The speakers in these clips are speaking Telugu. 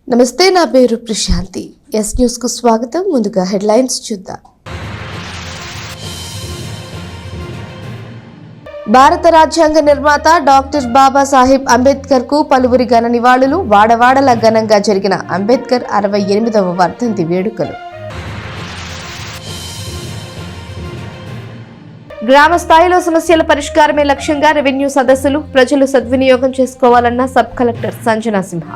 నమస్తే, నా పేరు ప్రశాంతి. ఎస్ న్యూస్ కు స్వాగతం. ముందుగా హెడ్లైన్స్ చూద్దాం. భారత రాజ్యాంగ నిర్మాత డాక్టర్ బాబాసాహెబ్ అంబేద్కర్ కు పలువురి ఘన నివాళులు. వాడవాడల ఘనంగా జరిగిన అంబేద్కర్ 68వ వర్ధంతి వేడుకలు. గ్రామ స్థాయిలో సమస్యల పరిష్కారమే లక్ష్యంగా రెవెన్యూ సదస్సులు. ప్రజలు సద్వినియోగం చేసుకోవాలన్న సబ్ కలెక్టర్ సంజనా సింహ.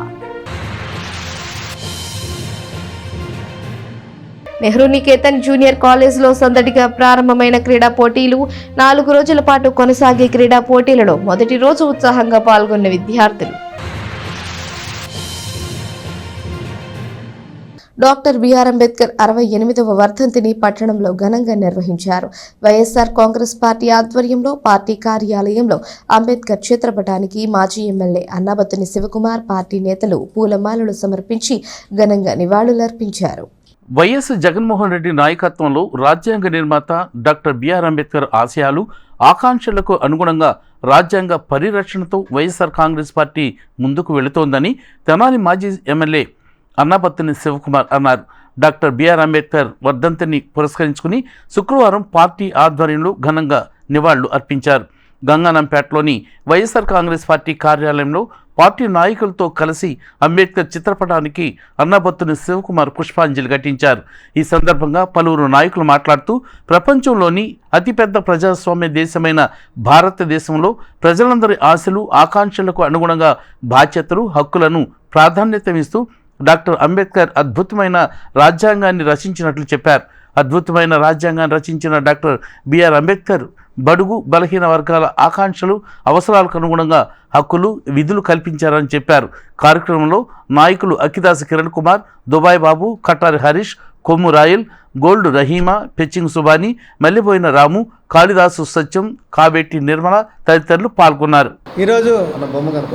నెహ్రూ నికేతన్ జూనియర్ కాలేజ్లో సందడిగా ప్రారంభమైన క్రీడా పోటీలు. 4 రోజుల పాటు కొనసాగే క్రీడా పోటీలలో మొదటి రోజు ఉత్సాహంగా పాల్గొన్న విద్యార్థులు. డాక్టర్ బిఆర్ అంబేద్కర్ 68వ వర్ధంతిని పట్టణంలో ఘనంగా నిర్వహించారు. వైఎస్ఆర్ కాంగ్రెస్ పార్టీ ఆధ్వర్యంలో పార్టీ కార్యాలయంలో అంబేద్కర్ చిత్రపటానికి మాజీ ఎమ్మెల్యే అన్నాబత్తుని శివకుమార్, పార్టీ నేతలు పూలమాలలు సమర్పించి ఘనంగా నివాళులర్పించారు. వైఎస్ జగన్మోహన్ రెడ్డి నాయకత్వంలో రాజ్యాంగ నిర్మాత డాక్టర్ బిఆర్ అంబేద్కర్ ఆశయాలు, ఆకాంక్షలకు అనుగుణంగా రాజ్యాంగ పరిరక్షణతో వైఎస్ఆర్ కాంగ్రెస్ పార్టీ ముందుకు వెళుతోందని తెనాలి మాజీ ఎమ్మెల్యే అన్నాబత్తుని శివకుమార్ అన్నారు. డాక్టర్ బిఆర్ అంబేద్కర్ వర్ధంతిని పురస్కరించుకుని శుక్రవారం పార్టీ ఆధ్వర్యంలో ఘనంగా నివాళులు అర్పించారు. గంగానంపేటలోని వైఎస్ఆర్ కాంగ్రెస్ పార్టీ కార్యాలయంలో పార్టీ నాయకులతో కలిసి అంబేద్కర్ చిత్రపటానికి అన్నాబత్తుని శివకుమార్ పుష్పాంజలి ఘటించారు. ఈ సందర్భంగా పలువురు నాయకులు మాట్లాడుతూ, ప్రపంచంలోని అతిపెద్ద ప్రజాస్వామ్య దేశమైన భారతదేశంలో ప్రజలందరి ఆశలు, ఆకాంక్షలకు అనుగుణంగా బాధ్యతలు, హక్కులను ప్రాధాన్యతనిస్తూ డాక్టర్ అంబేద్కర్ అద్భుతమైన రాజ్యాంగాన్ని రచించినట్లు చెప్పారు. అద్భుతమైన రాజ్యాంగాన్ని రచించిన డాక్టర్ బిఆర్ అంబేద్కర్ బడుగు బలహీన వర్గాల ఆకాంక్షలు, అవసరాలకు అనుగుణంగా హక్కులు, విధులు కల్పించారని చెప్పారు. కార్యక్రమంలో నాయకులు అక్కిదాసి కిరణ్ కుమార్, దుబాయ్ బాబు, కటారి హరీష్, కొమ్ము రాయల్, గోల్డ్ రహీమా, పెచ్చింగ్ సుబాని, మల్లిపోయిన రాము, కాళిదాసు సత్యం, కావేటి నిర్మల తదితరులు పాల్గొన్నారు. ఈరోజు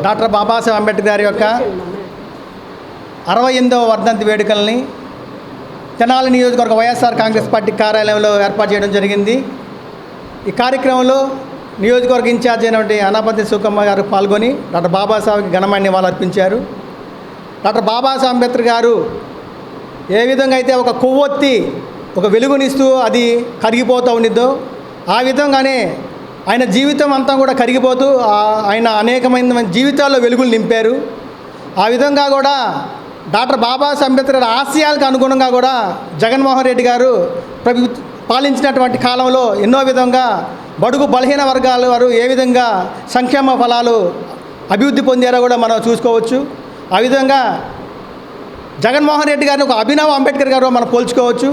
డాక్టర్ బాబాసాహెబ్ అంబేద్కర్ గారి యొక్క 68వ వర్ధంతి వేడుకల్ని తెనాలి నియోజకవర్గ వైఎస్ఆర్ కాంగ్రెస్ పార్టీ కార్యాలయంలో ఏర్పాటు చేయడం జరిగింది. ఈ కార్యక్రమంలో నియోజకవర్గ ఇన్ఛార్జ్ అయినటువంటి అన్నాబత్తుని శివకుమార్ గారు పాల్గొని డాక్టర్ బాబాసాహెబ్కి ఘనమైన నివాళులు అర్పించారు. డాక్టర్ బాబాసాహెబ్ అంబేద్కర్ గారు ఏ విధంగా అయితే ఒక కొవ్వొత్తి ఒక వెలుగునిస్తూ అది కరిగిపోతూ ఉండిద్దో, ఆ విధంగానే ఆయన జీవితం అంతా కూడా కరిగిపోతూ ఆయన అనేకమైన జీవితాల్లో వెలుగులు నింపారు. ఆ విధంగా కూడా డాక్టర్ బాబాసాహెబ్ అంబేద్కర్ గారి ఆశయాలకు అనుగుణంగా కూడా జగన్మోహన్ రెడ్డి గారు పాలించినటువంటి కాలంలో ఎన్నో విధంగా బడుగు బలహీన వర్గాల వారు ఏ విధంగా సంక్షేమ ఫలాలు అభివృద్ధి పొందారో కూడా మనం చూసుకోవచ్చు. ఆ విధంగా జగన్మోహన్ రెడ్డి గారిని ఒక అభినవ్ అంబేద్కర్ గారు మనం పోల్చుకోవచ్చు.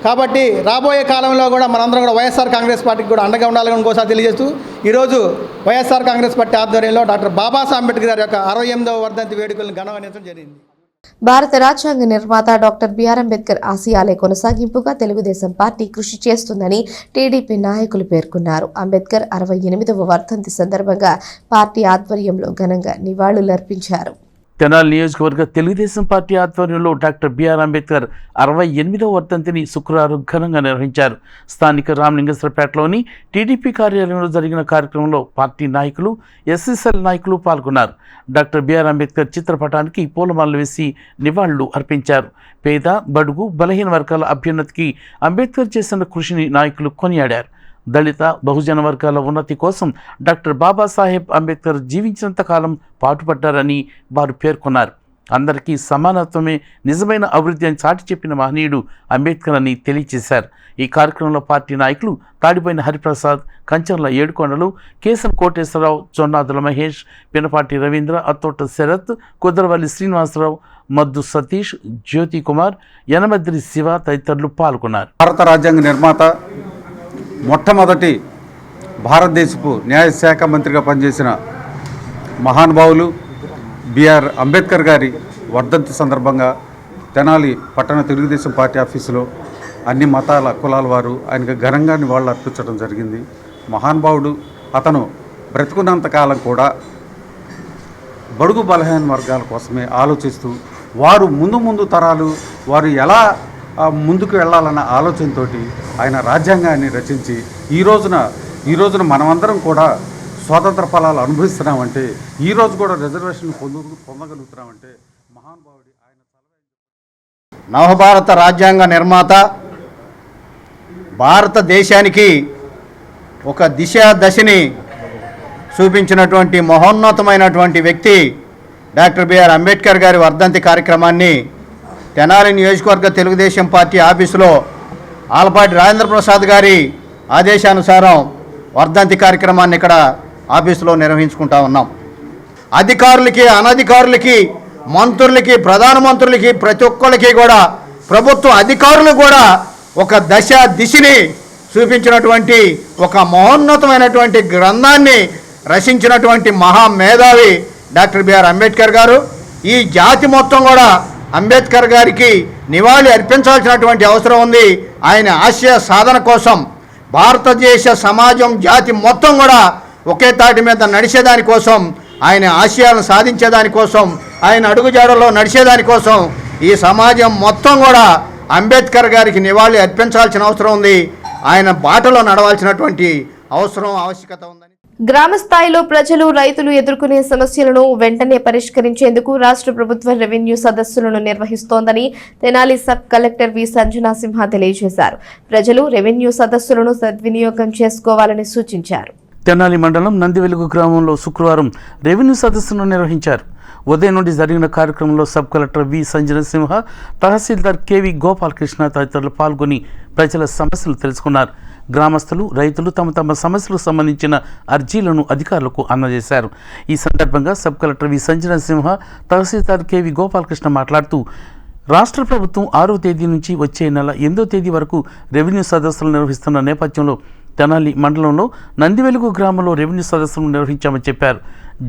కాబట్టి రాబోయే కాలంలో కూడా మనందరం కూడా వైఎస్ఆర్ కాంగ్రెస్ పార్టీకి కూడా అండగా ఉండాలని ఇంకోసారి తెలియజేస్తూ, ఈరోజు వైఎస్ఆర్ కాంగ్రెస్ పార్టీ ఆధ్వర్యంలో డాక్టర్ బాబాసాహెబ్ అంబేద్కర్ గారి యొక్క 68వ వర్ధంతి వేడుకలను ఘనంగా నిర్వహించడం జరిగింది. భారత రాజ్యాంగ నిర్మాత డాక్టర్ బిఆర్ అంబేద్కర్ ఆశయాలే కొనసాగింపుగా తెలుగుదేశం పార్టీ కృషి చేస్తుందని టీడీపీ నాయకులు పేర్కొన్నారు. అంబేద్కర్ 68వ వర్ధంతి సందర్భంగా పార్టీ ఆధ్వర్యంలో ఘనంగా నివాళులర్పించారు. తెనాలి నియోజకవర్గ తెలుగుదేశం పార్టీ ఆధ్వర్యంలో డాక్టర్ బిఆర్ అంబేద్కర్ 68వ వర్ధంతిని శుక్రవారం ఘనంగా నిర్వహించారు. స్థానిక రామలింగేశ్వరపేటలోని టీడీపీ కార్యాలయంలో జరిగిన కార్యక్రమంలో పార్టీ నాయకులు, ఎస్ఎస్ఎల్ నాయకులు పాల్గొన్నారు. డాక్టర్ బిఆర్ అంబేద్కర్ చిత్రపటానికి పూలమాలలు వేసి నివాళులు అర్పించారు. పేద, బడుగు, బలహీన వర్గాల అభ్యున్నతికి అంబేద్కర్ చేసిన కృషిని నాయకులు కొనియాడారు. దళిత, బహుజన వర్గాల ఉన్నతి కోసం డాక్టర్ బాబాసాహెబ్ అంబేద్కర్ జీవించినంత కాలం పాటుపడ్డారని వారు పేర్కొన్నారు. అందరికీ సమానత్వమే నిజమైన అభివృద్ధి అని చాటి చెప్పిన మహనీయుడు అంబేద్కర్ అని తెలియజేశారు. ఈ కార్యక్రమంలో పార్టీ నాయకులు తాడిపోయిన హరిప్రసాద్, కంచర్ల ఏడుకొండలు, కేశం కోటేశ్వరరావు, జొన్నాదుల మహేష్, పినపాటి రవీంద్ర, అత్తోట శరత్, కుదరవల్లి శ్రీనివాసరావు, మద్దు సతీష్, జ్యోతి కుమార్, యనమద్రి శివ తదితరులు పాల్గొన్నారు. భారత రాజ్యాంగ నిర్మాత, మొట్టమొదటి భారతదేశపు న్యాయశాఖ మంత్రిగా పనిచేసిన మహానుభావులు బిఆర్ అంబేద్కర్ గారి వర్ధంతి సందర్భంగా తెనాలి పట్టణ తెలుగుదేశం పార్టీ ఆఫీసులో అన్ని మతాల కులాల వారు ఆయనకు ఘనంగా నివాళులు అర్పించడం జరిగింది. మహానుభావుడు. అతను బ్రతుకున్నంతకాలం కూడా బడుగు బలహీన వర్గాల కోసమే ఆలోచిస్తూ వారు ముందు తరాలు వారు ఎలా ముందుకు వెళ్ళాలన్న ఆలోచనతో ఆయన రాజ్యాంగాన్ని రచించి ఈ రోజున మనమందరం కూడా స్వాతంత్ర ఫలాలు అనుభవిస్తున్నామంటే, ఈరోజు కూడా రిజర్వేషన్ పొందగలుగుతున్నామంటే మహానుభావుడి ఆయన. నవభారత రాజ్యాంగ నిర్మాత, భారతదేశానికి ఒక దశని చూపించినటువంటి మహోన్నతమైనటువంటి వ్యక్తి డాక్టర్ బిఆర్ అంబేద్కర్ గారి వర్ధంతి కార్యక్రమాన్ని తెనాలి నియోజకవర్గ తెలుగుదేశం పార్టీ ఆఫీసులో ఆలపాటి రాజేంద్ర ప్రసాద్ గారి ఆదేశానుసారం వర్ధంతి కార్యక్రమాన్ని ఇక్కడ ఆఫీసులో నిర్వహించుకుంటా ఉన్నాం. అధికారులకి, అనధికారులకి, మంత్రులకి, ప్రధానమంత్రులకి, ప్రతి ఒక్కరికి కూడా, ప్రభుత్వ అధికారులు కూడా ఒక దిశని చూపించినటువంటి ఒక మహోన్నతమైనటువంటి గ్రంథాన్ని రచించినటువంటి మహామేధావి డాక్టర్ బిఆర్ అంబేద్కర్ గారు. ఈ జాతి మొత్తం కూడా అంబేద్కర్ గారికి నివాళి అర్పించాల్సినటువంటి అవసరం ఉంది. ఆయన ఆశయ సాధన కోసం భారతదేశ సమాజం, జాతి మొత్తం కూడా ఒకే తాటి మీద నడిచేదానికోసం, ఆయన ఆశయాలను సాధించేదానికోసం, ఆయన అడుగుజాడలో నడిచేదానికోసం ఈ సమాజం మొత్తం కూడా అంబేద్కర్ గారికి నివాళి అర్పించాల్సిన అవసరం ఉంది. ఆయన బాటలో నడవాల్సినటువంటి ఆవశ్యకత ఉందని. గ్రామ స్థాయిలో ప్రజలు, రైతులు ఎదుర్కొనే సమస్యలను వెంటనే పరిష్కరించేందుకు రాష్ట్ర ప్రభుత్వం రెవెన్యూ సదస్సులను నిర్వహిస్తోందని తెనాలి సబ్ కలెక్టర్ వి సంజనా సింహ తెలియజేశారు. ప్రజలు రెవెన్యూ సదస్సులను సద్వినియోగం చేసుకోవాలని సూచించారు. తెనాలి మండలం నందివెలుగు గ్రామంలో శుక్రవారం రెవెన్యూ సదస్సును నిర్వహించారు. ఉదయం నుండి జరిగిన కార్యక్రమంలో సబ్ కలెక్టర్ వి సంజన సింహ, తహసీల్దార్ కెవి గోపాలకృష్ణ తదితరులు పాల్గొని ప్రజల సమస్యలు తెలుసుకున్నారు. గ్రామస్తులు, రైతులు తమ తమ సమస్యలకు సంబంధించిన అర్జీలను అధికారులకు అందజేశారు. ఈ సందర్భంగా సబ్ కలెక్టర్ వి సంజన సింహ, తహసీల్దార్ కెవి గోపాలకృష్ణ మాట్లాడుతూ రాష్ట్ర ప్రభుత్వం 6వ తేదీ నుంచి వచ్చే నెల 8వ తేదీ వరకు రెవెన్యూ సదస్సులు నిర్వహిస్తున్న నేపథ్యంలో తెనాలి మండలంలో నందివెలుగు గ్రామంలో రెవెన్యూ సదస్సులు నిర్వహించామని చెప్పారు.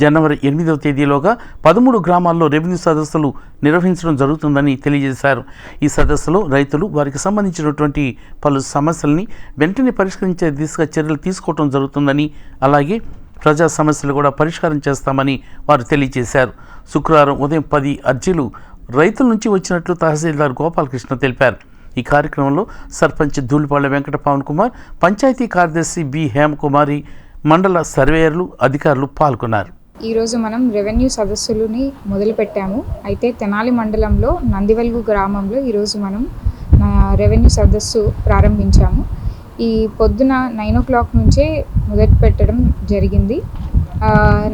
జనవరి 8వ తేదీలోగా 13 గ్రామాల్లో రెవెన్యూ సదస్సులు నిర్వహించడం జరుగుతుందని తెలియజేశారు. ఈ సదస్సులో రైతులు వారికి సంబంధించినటువంటి పలు సమస్యల్ని వెంటనే పరిష్కరించే దిశగా చర్యలు తీసుకోవడం జరుగుతుందని, అలాగే ప్రజా సమస్యలు కూడా పరిష్కారం చేస్తామని వారు తెలియజేశారు. శుక్రవారం ఉదయం 10 అర్జీలు రైతుల నుంచి వచ్చినట్లు తహసీల్దార్ గోపాలకృష్ణ తెలిపారు. ఈ కార్యక్రమంలో సర్పంచ్ ధూళిపాళ్ల వెంకట పవన్ కుమార్, పంచాయతీ కార్యదర్శి బి హేమకుమారి, మండల సర్వేయర్లు, అధికారులు పాల్గొన్నారు. ఈరోజు మనం రెవెన్యూ సదస్సులని మొదలుపెట్టాము. అయితే తెనాలి మండలంలో నందివెలుగు గ్రామంలో ఈరోజు మనం రెవెన్యూ సదస్సు ప్రారంభించాము. ఈ పొద్దున 9 o'clock నుంచే మొదలు పెట్టడం జరిగింది.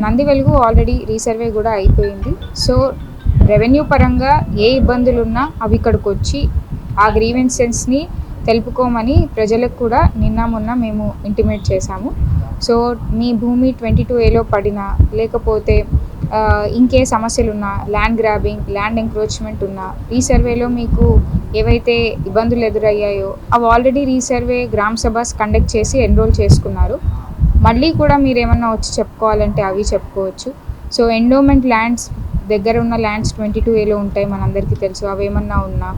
నందివెలుగు ఆల్రెడీ రీసర్వే కూడా అయిపోయింది. సో రెవెన్యూ పరంగా ఏ ఇబ్బందులు ఉన్నా అవి ఇక్కడికి వచ్చి ఆ గ్రీవెన్సెస్ని తెలుపుకోమని ప్రజలకు కూడా మొన్న మేము ఇంటిమేట్ చేశాము. సో మీ భూమి 22A పడినా, లేకపోతే ఇంకే సమస్యలు ఉన్నా, ల్యాండ్ గ్రాబింగ్, ల్యాండ్ ఎంక్రోచ్మెంట్ ఉన్నా, రీసర్వేలో మీకు ఏవైతే ఇబ్బందులు ఎదురయ్యాయో అవి ఆల్రెడీ రీసర్వే గ్రామ సభస్ కండక్ట్ చేసి ఎన్రోల్ చేసుకున్నారు. మళ్ళీ కూడా మీరు ఏమన్నా వచ్చి చెప్పుకోవాలంటే అవి చెప్పుకోవచ్చు. సో ఎండోమెంట్ ల్యాండ్స్ దగ్గర ఉన్న ల్యాండ్స్ 22A ఉంటాయి, మనందరికీ తెలుసు. అవి ఏమన్నా ఉన్నా,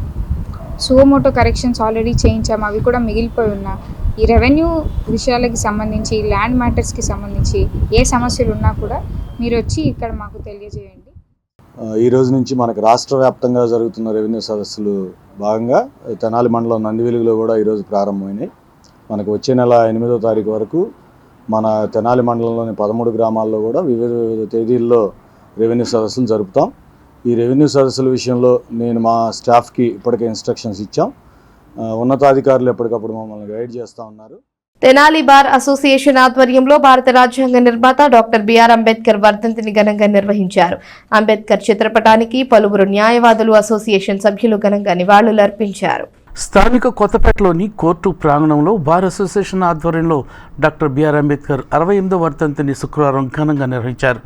సువోమోటో కరెక్షన్స్ ఆల్రెడీ చేయించాము, అవి కూడా మిగిలిపోయి ఉన్నా, ఈ రెవెన్యూ విషయాలకి సంబంధించి, ల్యాండ్ మ్యాటర్స్కి సంబంధించి ఏ సమస్యలు ఉన్నా కూడా మీరు వచ్చి ఇక్కడ మాకు తెలియజేయండి. ఈ రోజు నుంచి మనకు రాష్ట్ర వ్యాప్తంగా జరుగుతున్న రెవెన్యూ సదస్సులు భాగంగా తెనాలి మండలం నందివెలుగులో కూడా ఈరోజు ప్రారంభమైనాయి. మనకు వచ్చే నెల 8వ తారీఖు వరకు మన తెనాలి మండలంలోని 13 గ్రామాల్లో కూడా వివిధ తేదీల్లో రెవెన్యూ సదస్సులు జరుపుతాం. ఈ రెవెన్యూ సదస్సుల విషయంలో నేను మా స్టాఫ్కి ఇప్పటికే ఇన్స్ట్రక్షన్స్ ఇచ్చాం. ఉన్నతాధికారులు ఎప్పటికప్పుడు మమ్మల్ని గైడ్ చేస్తూ ఉన్నారు. తెనాలి బార్ అసోసియేషన్ ఆధ్వర్యంలో భారత రాజ్యాంగ నిర్మాత డాక్టర్ బిఆర్ అంబేద్కర్ వర్ధంతిని ఘనంగా నిర్వహించారు. అంబేద్కర్ చిత్రపటానికి పలువురు న్యాయవాదులు, అసోసియేషన్ సభ్యులు ఘనంగా నివాళులర్పించారు. స్థానిక కొత్తపేటలోని కోర్టు ప్రాంగణంలో బార్ అసోసియేషన్ ఆధ్వర్యంలో డాక్టర్ బిఆర్ అంబేద్కర్ 68వ వర్ధంతిని శుక్రవారం ఘనంగా నిర్వహించారు.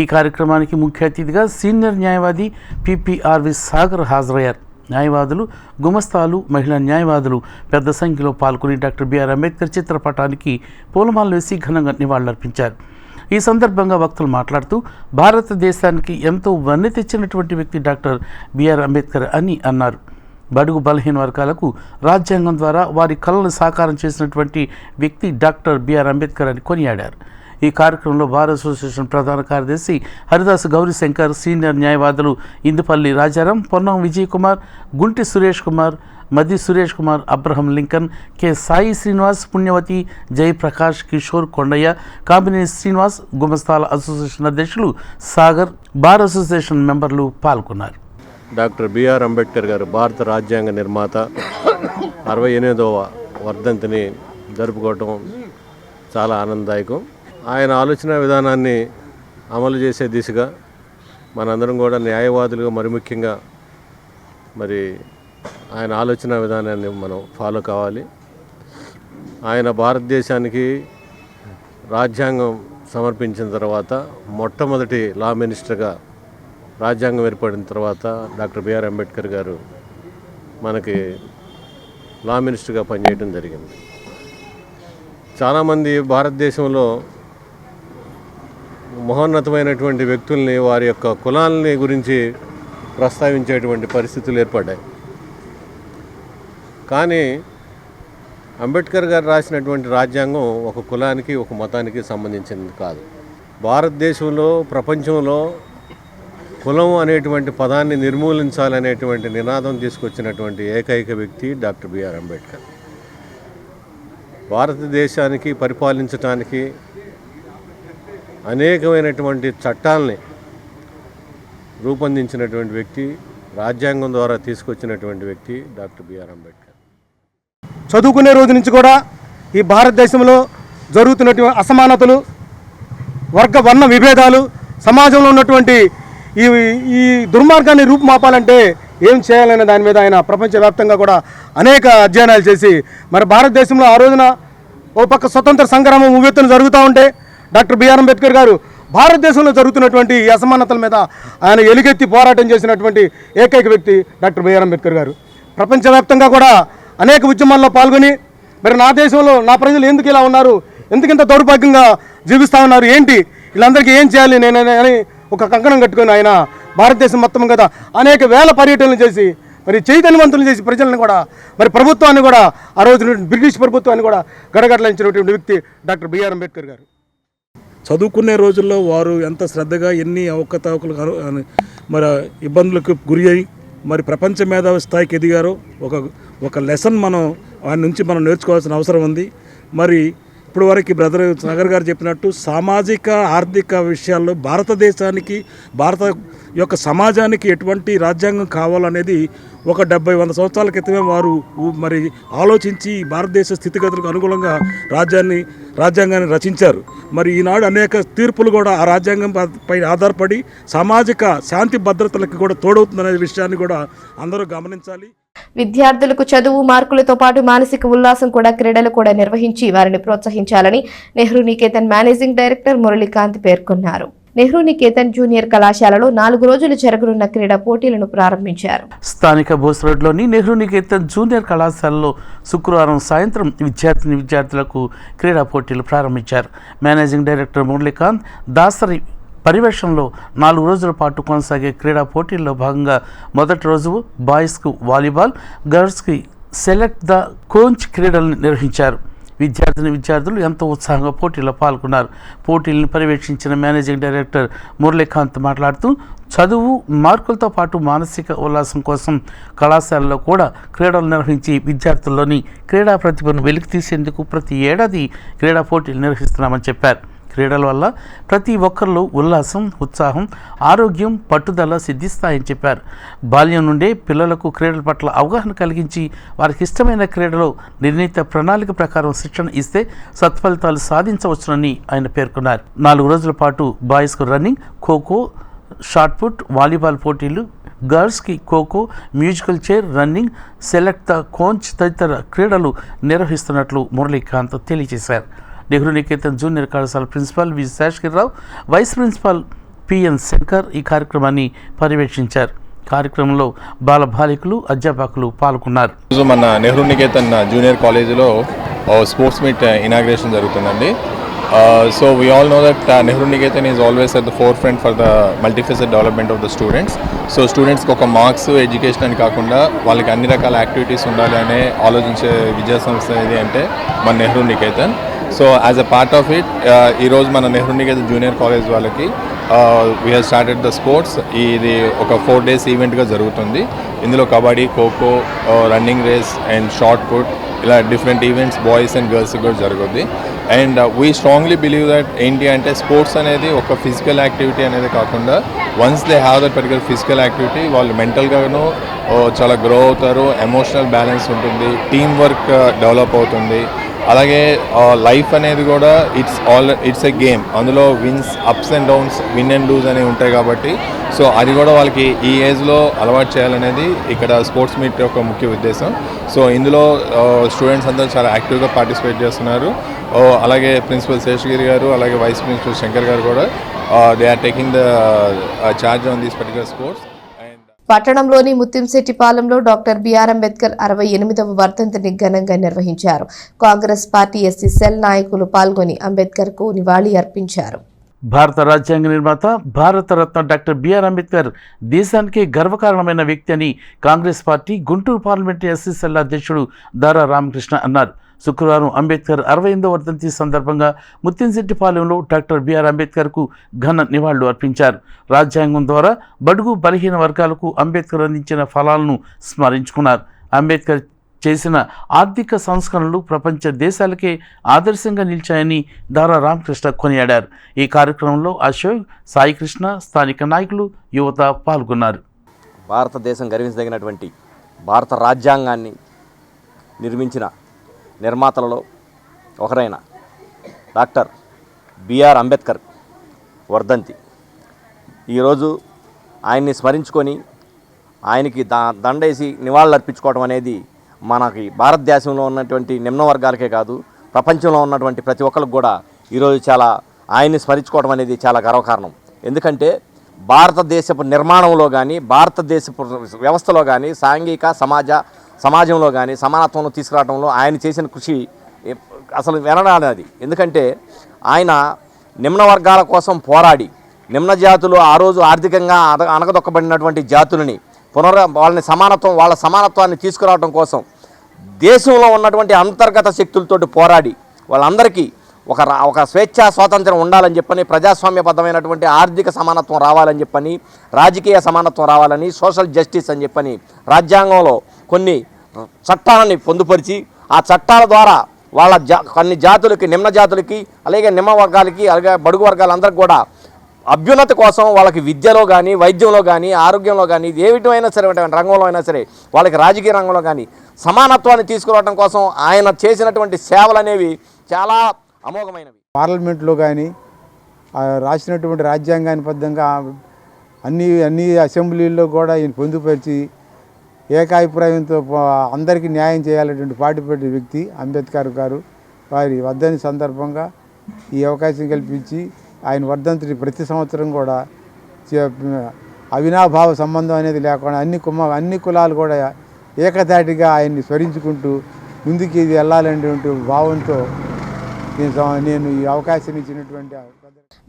ఈ కార్యక్రమానికి ముఖ్య అతిథిగా సీనియర్ న్యాయవాది పిపిఆర్వి సాగర్ హాజరయ్యారు. న్యాయవాదులు, గుమస్తాలు, మహిళా న్యాయవాదులు పెద్ద సంఖ్యలో పాల్గొని డాక్టర్ బిఆర్ అంబేద్కర్ చిత్రపటానికి పూలమాలలు వేసి ఘనంగా నివాళులర్పించారు. ఈ సందర్భంగా వక్తలు మాట్లాడుతూ భారతదేశానికి ఎంతో వన్నె తెచ్చినటువంటి వ్యక్తి డాక్టర్ బిఆర్ అంబేద్కర్ అని అన్నారు. బడుగు బలహీన వర్గాలకు రాజ్యాంగం ద్వారా వారి కళలను సాకారం చేసినటువంటి వ్యక్తి డాక్టర్ బిఆర్ అంబేద్కర్ అని కొనియాడారు. ఈ కార్యక్రమంలో బార్ అసోసియేషన్ ప్రధాన కార్యదర్శి హరిదాస్ గౌరీశంకర్, సీనియర్ న్యాయవాదులు Indupalli Rajaram, Ponnam Vijay Kumar, Gunti Suresh Kumar, Madi Suresh Kumar, Abraham Lincoln, K Sai Srinivas, Punyavathi, Jayaprakash, Kishore Kondaiah, Kamineni Srinivas, గుమస్తాల అసోసియేషన్ అధ్యక్షులు సాగర్, బార్ అసోసియేషన్ మెంబర్లు పాల్గొన్నారు. డాక్టర్ బిఆర్ అంబేద్కర్ గారు భారత రాజ్యాంగ నిర్మాత 68వ వర్ధంతిని జరుపుకోవటం చాలా ఆనందదాయకం. ఆయన ఆలోచన విధానాన్ని అమలు చేసే దిశగా మనందరం కూడా న్యాయవాదులుగా మరి ముఖ్యంగా మరి ఆయన ఆలోచన విధానాన్ని మనం ఫాలో కావాలి. ఆయన భారతదేశానికి రాజ్యాంగం సమర్పించిన తర్వాత మొట్టమొదటి లా మినిస్టర్గా రాజ్యాంగం ఏర్పడిన తర్వాత డాక్టర్ బిఆర్ అంబేద్కర్ గారు మనకి లా మినిస్టర్గా పనిచేయడం జరిగింది. చాలామంది భారతదేశంలో మహోన్నతమైనటువంటి వ్యక్తుల్ని వారి యొక్క కులాలని గురించి ప్రస్తావించేటువంటి పరిస్థితులు ఏర్పడ్డాయి. కానీ అంబేద్కర్ గారు రాసినటువంటి రాజ్యాంగం ఒక కులానికి ఒక మతానికి సంబంధించినది కాదు. భారతదేశంలో ప్రపంచంలో కులం అనేటువంటి పదాన్ని నిర్మూలించాలనేటువంటి నినాదం తీసుకొచ్చినటువంటి ఏకైక వ్యక్తి డాక్టర్ బిఆర్ అంబేద్కర్. భారతదేశానికి పరిపాలించడానికి అనేకమైనటువంటి చట్టాలని రూపొందించినటువంటి వ్యక్తి, రాజ్యాంగం ద్వారా తీసుకొచ్చినటువంటి వ్యక్తి డాక్టర్ బిఆర్ అంబేద్కర్. చదువుకునే రోజు నుంచి కూడా ఈ భారతదేశంలో జరుగుతున్నటువంటి అసమానతలు, వర్ణ విభేదాలు, సమాజంలో ఉన్నటువంటి ఈ దుర్మార్గాన్ని రూపుమాపాలంటే ఏం చేయాలనే దాని మీద ఆయన ప్రపంచవ్యాప్తంగా కూడా అనేక అధ్యయనాలు చేసి మరి భారతదేశంలో ఆ రోజున ఓ పక్క స్వతంత్ర సంగ్రామం ఉవ్వెత్తున జరుగుతూ ఉంటే డాక్టర్ బిఆర్ అంబేద్కర్ గారు భారతదేశంలో జరుగుతున్నటువంటి ఈ అసమానతల మీద ఆయన ఎలుగెత్తి పోరాటం చేసినటువంటి ఏకైక వ్యక్తి డాక్టర్ బిఆర్ అంబేద్కర్ గారు. ప్రపంచవ్యాప్తంగా కూడా అనేక ఉద్యమాల్లో పాల్గొని మరి నా దేశంలో నా ప్రజలు ఎందుకు ఇలా ఉన్నారు, ఎందుకింత దౌర్భాగ్యంగా జీవిస్తూ ఉన్నారు, ఏంటి వీళ్ళందరికీ ఏం చేయాలి నేను అని ఒక కంకణం కట్టుకొని ఆయన భారతదేశం మొత్తం కదా అనేక వేల పర్యటనలు చేసి మరి చైతన్యవంతులు చేసి ప్రజలను కూడా మరి ప్రభుత్వాన్ని కూడా ఆ రోజు బ్రిటిష్ ప్రభుత్వాన్ని కూడా గడగడలించినటువంటి వ్యక్తి డాక్టర్ బిఆర్ అంబేద్కర్ గారు. చదువుకునే రోజుల్లో వారు ఎంత శ్రద్ధగా ఎన్ని అవకతవకలు మరి ఇబ్బందులకు గురి అయి మరి ప్రపంచ మేధావి స్థాయికి ఎదిగారో ఒక లెసన్ ఆయన నుంచి మనం నేర్చుకోవాల్సిన అవసరం ఉంది. మరి ఇప్పుడు వరకు బ్రదర్ నగర్ గారు చెప్పినట్టు సామాజిక ఆర్థిక విషయాల్లో భారతదేశానికి భారత యొక్క సమాజానికి ఎటువంటి రాజ్యాంగం కావాలనేది ఒక 70-100 సంవత్సరాల క్రితమే వారు మరి ఆలోచించి భారతదేశ స్థితిగతులకు అనుగుణంగా రాజ్యాంగాన్ని రచించారు. మరి ఈనాడు అనేక తీర్పులు కూడా ఆ రాజ్యాంగం పై ఆధారపడి సామాజిక శాంతి భద్రతలకు కూడా తోడవుతుందనే విషయాన్ని కూడా అందరూ గమనించాలి. విద్యార్థులకు చదువు మార్కులతో పాటు మానసిక ఉల్లాసం కూడా క్రీడలు కూడా నిర్వహించి వారిని ప్రోత్సహించాలని నెహ్రూ నికేతన్ మేనేజింగ్ డైరెక్టర్ మురళీకాంత్ పేర్కొన్నారు. నెహ్రూ నికేతన్ జూనియర్ కళాశాలలో 4 రోజులు జరగనున్న క్రీడా పోటీలను ప్రారంభించారు. స్థానిక బోస్ రోడ్లోని నెహ్రూ నికేతన్ జూనియర్ కళాశాలలో శుక్రవారం సాయంత్రం విద్యార్థులకు క్రీడా పోటీలు ప్రారంభించారు. మేనేజింగ్ డైరెక్టర్ మురళీకాంత్ దాసరి పర్యవేక్షణలో 4 రోజుల పాటు కొనసాగే క్రీడా పోటీల్లో భాగంగా మొదటి రోజు బాయ్స్కు వాలీబాల్, గర్ల్స్కి సెలెక్ట్ ద కోంచ్ క్రీడలను నిర్వహించారు. విద్యార్థులు ఎంతో ఉత్సాహంగా పోటీల్లో పాల్గొన్నారు. పోటీలను పర్యవేక్షించిన మేనేజింగ్ డైరెక్టర్ మురళీకాంత్ మాట్లాడుతూ చదువు మార్కులతో పాటు మానసిక ఉల్లాసం కోసం కళాశాలలో కూడా క్రీడలు నిర్వహించి విద్యార్థుల్లోని క్రీడా ప్రతిభను వెలికి తీసేందుకు ప్రతి ఏడాది క్రీడా పోటీలు నిర్వహిస్తున్నామని చెప్పారు. క్రీడల వల్ల ప్రతి ఒక్కరిలో ఉల్లాసం, ఉత్సాహం, ఆరోగ్యం, పట్టుదల సిద్ధిస్తాయని చెప్పారు. బాల్యం నుండే పిల్లలకు క్రీడల పట్ల అవగాహన కలిగించి వారికి ఇష్టమైన క్రీడలో నిర్ణీత ప్రణాళిక ప్రకారం శిక్షణ ఇస్తే సత్ఫలితాలు సాధించవచ్చునని ఆయన పేర్కొన్నారు. 4 రోజుల పాటు బాయ్స్కు running, khokho, shot put, volleyball పోటీలు, గర్ల్స్కి khokho, musical chair, running, select the కోంచ్ తదితర క్రీడలు నిర్వహిస్తున్నట్లు మురళీకాంత్ తెలియజేశారు. నెహ్రూ నికేతన్ జూనియర్ కళాశాల principal V Seshagirirao, vice principal PN Shankar ఈ కార్యక్రమాన్ని పర్యవేక్షించారు. కార్యక్రమంలో బాలబాలికలు, అధ్యాపకులు పాల్గొన్నారు. మన నెహ్రూ నికేతన్ జూనియర్ కాలేజీలో స్పోర్ట్స్ మీట్ ఇనాగ్రేషన్ జరుగుతుందండి. So we all know that Nehru Niketan is always at the forefront for the multifaceted development of the students. So students కి ఒక మార్క్స్ ఎడ్యుకేషన్ అని కాకుండా వాళ్ళకి అన్ని రకాల యాక్టివిటీస్ ఉండాలి అనే ఆలోచించే విద్యా సంస్థ ఏది అంటే మన Nehru Niketan. So as a part of it ఈరోజు మన నెహ్రూ నికేతన్ జూనియర్ కాలేజ్ వాళ్ళకి we have started the sports. ఇది ఒక 4 days ఈవెంట్గా జరుగుతుంది. ఇందులో kabaddi, khokho, running race and short put ఇలా different events boys and girls కూడా జరుగుద్ది. And we strongly believe that ఏంటి అంటే స్పోర్ట్స్ అనేది ఒక ఫిజికల్ యాక్టివిటీ అనేది కాకుండా once they have that particular physical activity వాళ్ళు మెంటల్గాను చాలా గ్రో అవుతారు, ఎమోషనల్ బ్యాలెన్స్ ఉంటుంది, టీమ్ వర్క్ డెవలప్ అవుతుంది. అలాగే లైఫ్ అనేది కూడా ఇట్స్ ఎ గేమ్, అందులో wins ups and downs, win and lose అనేవి ఉంటాయి కాబట్టి సో అది కూడా వాళ్ళకి ఈ ఏజ్లో అలవాటు చేయాలనేది ఇక్కడ స్పోర్ట్స్ మీట్ యొక్క ముఖ్య ఉద్దేశం. సో ఇందులో స్టూడెంట్స్ అందరూ చాలా యాక్టివ్గా పార్టిసిపేట్ చేస్తున్నారు. అలాగే ప్రిన్సిపల్ శేషగిరి గారు అలాగే వైస్ ప్రిన్సిపల్ శంకర్ గారు కూడా they are taking the charge on these particular sports. పట్టణంలోని ముత్యంశెట్టిపాలెంలో డాక్టర్ బిఆర్ అంబేద్కర్ 68వ వర్ధంతిని ఘనంగా నిర్వహించారు. కాంగ్రెస్ పార్టీ ఎస్సీ సెల్ నాయకులు పాల్గొని అంబేద్కర్ కు నివాళి అర్పించారు. భారత రాజ్యాంగ నిర్మాత భారతరత్న డాక్టర్ బిఆర్ అంబేద్కర్ దేశానికి గర్వకారణమైన వ్యక్తి అని Congress party Guntur parliament SC cell అధ్యక్షుడు దారా రామకృష్ణ అన్నారు. శుక్రవారం అంబేద్కర్ 68వ వర్ధంతి సందర్భంగా ముత్యంశెట్టిపాలెంలో డాక్టర్ బిఆర్ అంబేద్కర్కు ఘన నివాళులు అర్పించారు. రాజ్యాంగం ద్వారా బడుగు బలహీన వర్గాలకు అంబేద్కర్ అందించిన ఫలాలను స్మరించుకున్నారు. అంబేద్కర్ చేసిన ఆర్థిక సంస్కరణలు ప్రపంచ దేశాలకే ఆదర్శంగా నిలిచాయని దారా రామకృష్ణ కొనియాడారు. ఈ కార్యక్రమంలో అశోక్, సాయికృష్ణ, స్థానిక నాయకులు, యువత పాల్గొన్నారు. భారతదేశం గర్వించదగినటువంటి భారత రాజ్యాంగాన్ని నిర్మించిన నిర్మాతలలో ఒకరైన డాక్టర్ బిఆర్ అంబేద్కర్ వర్ధంతి. ఈరోజు ఆయన్ని స్మరించుకొని ఆయనకి దండేసి నివాళులు అర్పించుకోవడం అనేది మనకి భారతదేశంలో ఉన్నటువంటి నిమ్న వర్గాలకే కాదు ప్రపంచంలో ఉన్నటువంటి ప్రతి ఒక్కరికి కూడా ఈరోజు చాలా ఆయన్ని స్మరించుకోవడం అనేది చాలా గర్వకారణం. ఎందుకంటే భారతదేశపు నిర్మాణంలో కానీ భారతదేశపు వ్యవస్థలో కానీ సాంఘిక సమాజంలో కానీ సమానత్వం తీసుకురావడంలో ఆయన చేసిన కృషి అసలు వినరానిది. ఎందుకంటే ఆయన నిమ్న వర్గాల కోసం పోరాడి నిమ్న జాతులు ఆ రోజు ఆర్థికంగా అణగదొక్కబడినటువంటి జాతులని వాళ్ళని వాళ్ళ సమానత్వాన్ని తీసుకురావడం కోసం దేశంలో ఉన్నటువంటి అంతర్గత శక్తులతోటి పోరాడి వాళ్ళందరికీ ఒక స్వేచ్ఛా స్వాతంత్రం ఉండాలని చెప్పని, ప్రజాస్వామ్యబద్ధమైనటువంటి ఆర్థిక సమానత్వం రావాలని చెప్పని, రాజకీయ సమానత్వం రావాలని, సోషల్ జస్టిస్ అని చెప్పని రాజ్యాంగంలో కొన్ని చట్టాలని పొందుపరిచి ఆ చట్టాల ద్వారా వాళ్ళ కొన్ని జాతులకి, నిమ్న జాతులకి, అలాగే నిమ్న వర్గాలకి, అలాగే బడుగు వర్గాలందరికీ కూడా అభ్యున్నతి కోసం వాళ్ళకి విద్యలో కానీ, వైద్యంలో కానీ, ఆరోగ్యంలో కానీ, ఏ విధమైనా సరే రంగంలో అయినా సరే వాళ్ళకి రాజకీయ రంగంలో కానీ సమానత్వాన్ని తీసుకురావడం కోసం ఆయన చేసినటువంటి సేవలు అనేవి చాలా అమోఘమైనవి. పార్లమెంట్లో కానీ రాసినటువంటి రాజ్యాంగాన్ని బద్ధంగా అన్ని అసెంబ్లీల్లో కూడా ఈయన పొందుపరిచి ఏకాభిప్రాయంతో అందరికీ న్యాయం చేయాలనేటువంటి పాటుపడే వ్యక్తి అంబేద్కర్ గారు. వారి వర్ధంతి సందర్భంగా ఈ అవకాశం కల్పించి ఆయన వర్ధంతిని ప్రతి సంవత్సరం కూడా అవినాభావ సంబంధం అనేది లేకుండా అన్ని కులాలు కూడా ఏకతాటిగా ఆయన్ని స్మరించుకుంటూ ముందుకు ఇది వెళ్ళాలనేటువంటి భావంతో నేను ఈ అవకాశం ఇచ్చినటువంటి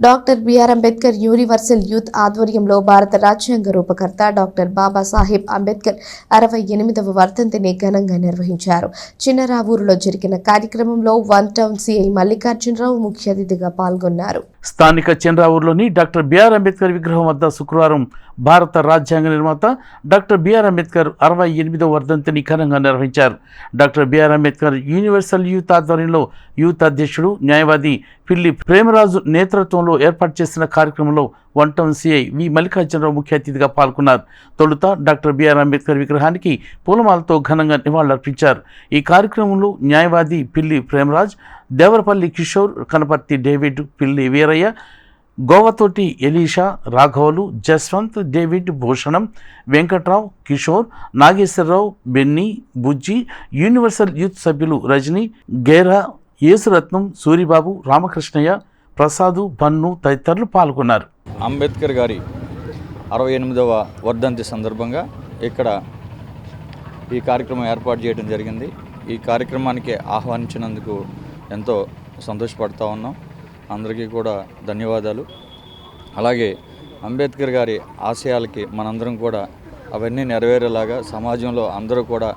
doctor BR Ambedkar universal youth ఆధ్వర్యంలో భారత రాజ్యాంగ రూపకర్త డాక్టర్ బాబాసాహెబ్ అంబేద్కర్ 68వ వర్ధంతిని ఘనంగా నిర్వహించారు. చిన్నరావూరులో జరిగిన కార్యక్రమంలో వన్ టౌన్ సిఐ మల్లికార్జునరావు ముఖ్య అతిథిగా పాల్గొన్నారు. స్థానిక చంద్రావూరులోని డాక్టర్ బిఆర్ అంబేద్కర్ విగ్రహం వద్ద శుక్రవారం భారత రాజ్యాంగ నిర్మాత డాక్టర్ బిఆర్ అంబేద్కర్ 68వ వర్ధంతిని ఘనంగా నిర్వహించారు. Doctor BR Ambedkar universal youth ఆధ్వర్యంలో యూత్ అధ్యక్షుడు న్యాయవాది పిల్లి ప్రేమరాజు నేతృత్వంలో ఏర్పాటు చేసిన కార్యక్రమంలో one town CI V Mallikarjunarao ముఖ్య అతిథిగా పాల్గొన్నారు. తొలుత డాక్టర్ బిఆర్ అంబేద్కర్ విగ్రహానికి పూలమాలతో ఘనంగా నివాళులర్పించారు. ఈ కార్యక్రమంలో న్యాయవాది పిల్లి ప్రేమరాజ్, దేవరపల్లి కిషోర్, కనపర్తి డేవిడ్, పిల్లి వీరయ్య, గోవతోటి ఎలీషా, రాఘవులు, Jaswanth, David, Bhushanam, Venkatrao, Kishore, Nageswararao, Benny, Bujji, universal youth సభ్యులు రజని, గేరా, యేసురత్నం, సూరిబాబు, రామకృష్ణయ్య, ప్రసాదు, బన్ను తదితరులు పాల్గొన్నారు. అంబేద్కర్ గారి 68వ వర్ధంతి సందర్భంగా ఇక్కడ ఈ కార్యక్రమం ఏర్పాటు చేయడం జరిగింది. ఈ కార్యక్రమానికి ఆహ్వానించినందుకు ఎంతో సంతోషపడుతూ ఉన్నాం. అందరికీ కూడా ధన్యవాదాలు. అలాగే అంబేద్కర్ గారి ఆశయాలకి మనందరం కూడా అవన్నీ నెరవేరేలాగా, సమాజంలో అందరూ కూడా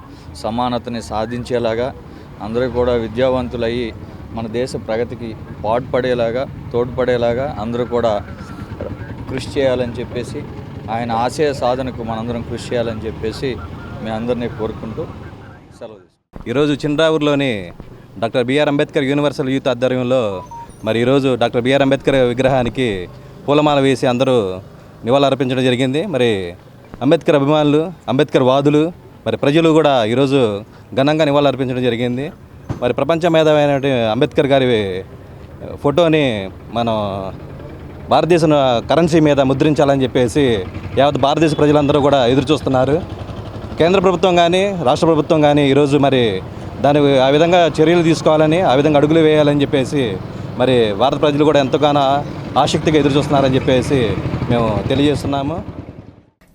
సమానతని సాధించేలాగా, అందరూ కూడా విద్యావంతులయ్యి మన దేశ ప్రగతికి తోడ్పడేలాగా అందరూ కూడా కృషి చేయాలని చెప్పేసి, ఆయన ఆశయ సాధనకు మనందరం కృషి చేయాలని చెప్పేసి మీ అందరినీ కోరుకుంటూ సెలవు తీసుకుంటాం. ఈరోజు చిన్రావూరులోని doctor BR Ambedkar universal youth ఆధ్వర్యంలో మరి ఈరోజు డాక్టర్ బిఆర్ అంబేద్కర్ విగ్రహానికి పూలమాల వేసి అందరూ నివాళులర్పించడం జరిగింది. మరి అంబేద్కర్ అభిమానులు, అంబేద్కర్ వాదులు, మరి ప్రజలు కూడా ఈరోజు ఘనంగా నివాళులర్పించడం జరిగింది. మరి ప్రపంచ మేధావైన అంబేద్కర్ గారి ఫోటోని మనం భారతదేశ కరెన్సీ మీద ముద్రించాలని చెప్పేసి యావత్ భారతదేశ ప్రజలందరూ కూడా ఎదురు చూస్తున్నారు. కేంద్ర ప్రభుత్వం కానీ రాష్ట్ర ప్రభుత్వం కానీ ఈరోజు మరి దాని ఆ విధంగా చర్యలు తీసుకోవాలని, ఆ విధంగా అడుగులు వేయాలని చెప్పేసి మరి భారత ప్రజలు కూడా ఎంతగానో ఆసక్తిగా ఎదురు చూస్తున్నారని చెప్పేసి మేము తెలియజేస్తున్నాము.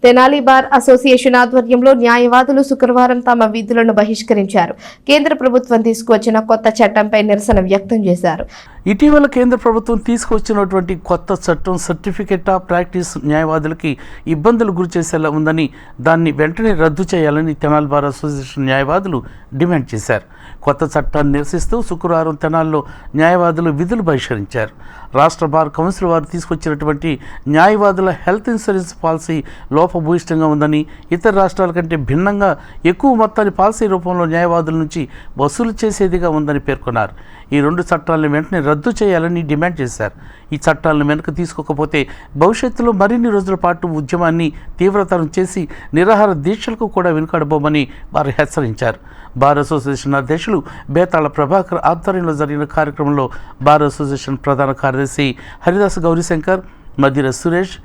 తెనాలి బార్ అసోసియేషన్ ఆధ్వర్యంలో న్యాయవాదులు శుక్రవారం తమ విధులను బహిష్కరించారు. కేంద్ర ప్రభుత్వం తీసుకువచ్చిన కొత్త చట్టంపై నిరసన వ్యక్తం చేశారు. ఇటీవల కేంద్ర ప్రభుత్వం తీసుకువచ్చినటువంటి కొత్త చట్టం సర్టిఫికెట్ ఆఫ్ ప్రాక్టీస్ న్యాయవాదులకి ఇబ్బందులు గురి చేసేలా ఉందని, దాన్ని వెంటనే రద్దు చేయాలని తెనాలి బార్ అసోసియేషన్ న్యాయవాదులు డిమాండ్ చేశారు. కొత్త చట్టాన్ని నిరసిస్తూ శుక్రవారం తెనాలిలో న్యాయవాదులు విధులు బహిష్కరించారు. రాష్ట్ర బార్ కౌన్సిల్ వారు తీసుకొచ్చినటువంటి న్యాయవాదుల హెల్త్ ఇన్సూరెన్స్ పాలసీ లోపభూయిష్టంగా ఉందని, ఇతర రాష్ట్రాల కంటే భిన్నంగా ఎక్కువ మొత్తాన్ని పాలసీ రూపంలో న్యాయవాదుల నుంచి వసూలు చేసేదిగా ఉందని పేర్కొన్నారు. ఈ రెండు చట్టాలను వెంటనే రద్దు చేయాలని డిమాండ్ చేశారు. ఈ చట్టాలను వెనక్కి తీసుకోకపోతే భవిష్యత్తులో మరిన్ని రోజుల పాటు ఉద్యమాన్ని తీవ్రతరం చేసి నిరాహార దీక్షలకు కూడా వెనుకాడబోమని వారు హెచ్చరించారు. బార్ అసోసియేషన్ అధ్యక్షులు బేతాళ ప్రభాకర్ ఆధ్వర్యంలో జరిగిన కార్యక్రమంలో బార్ అసోసియేషన్ ప్రధాన కార్యదర్శి హరిదాస్ గౌరీశంకర్, మదిర సురేష్,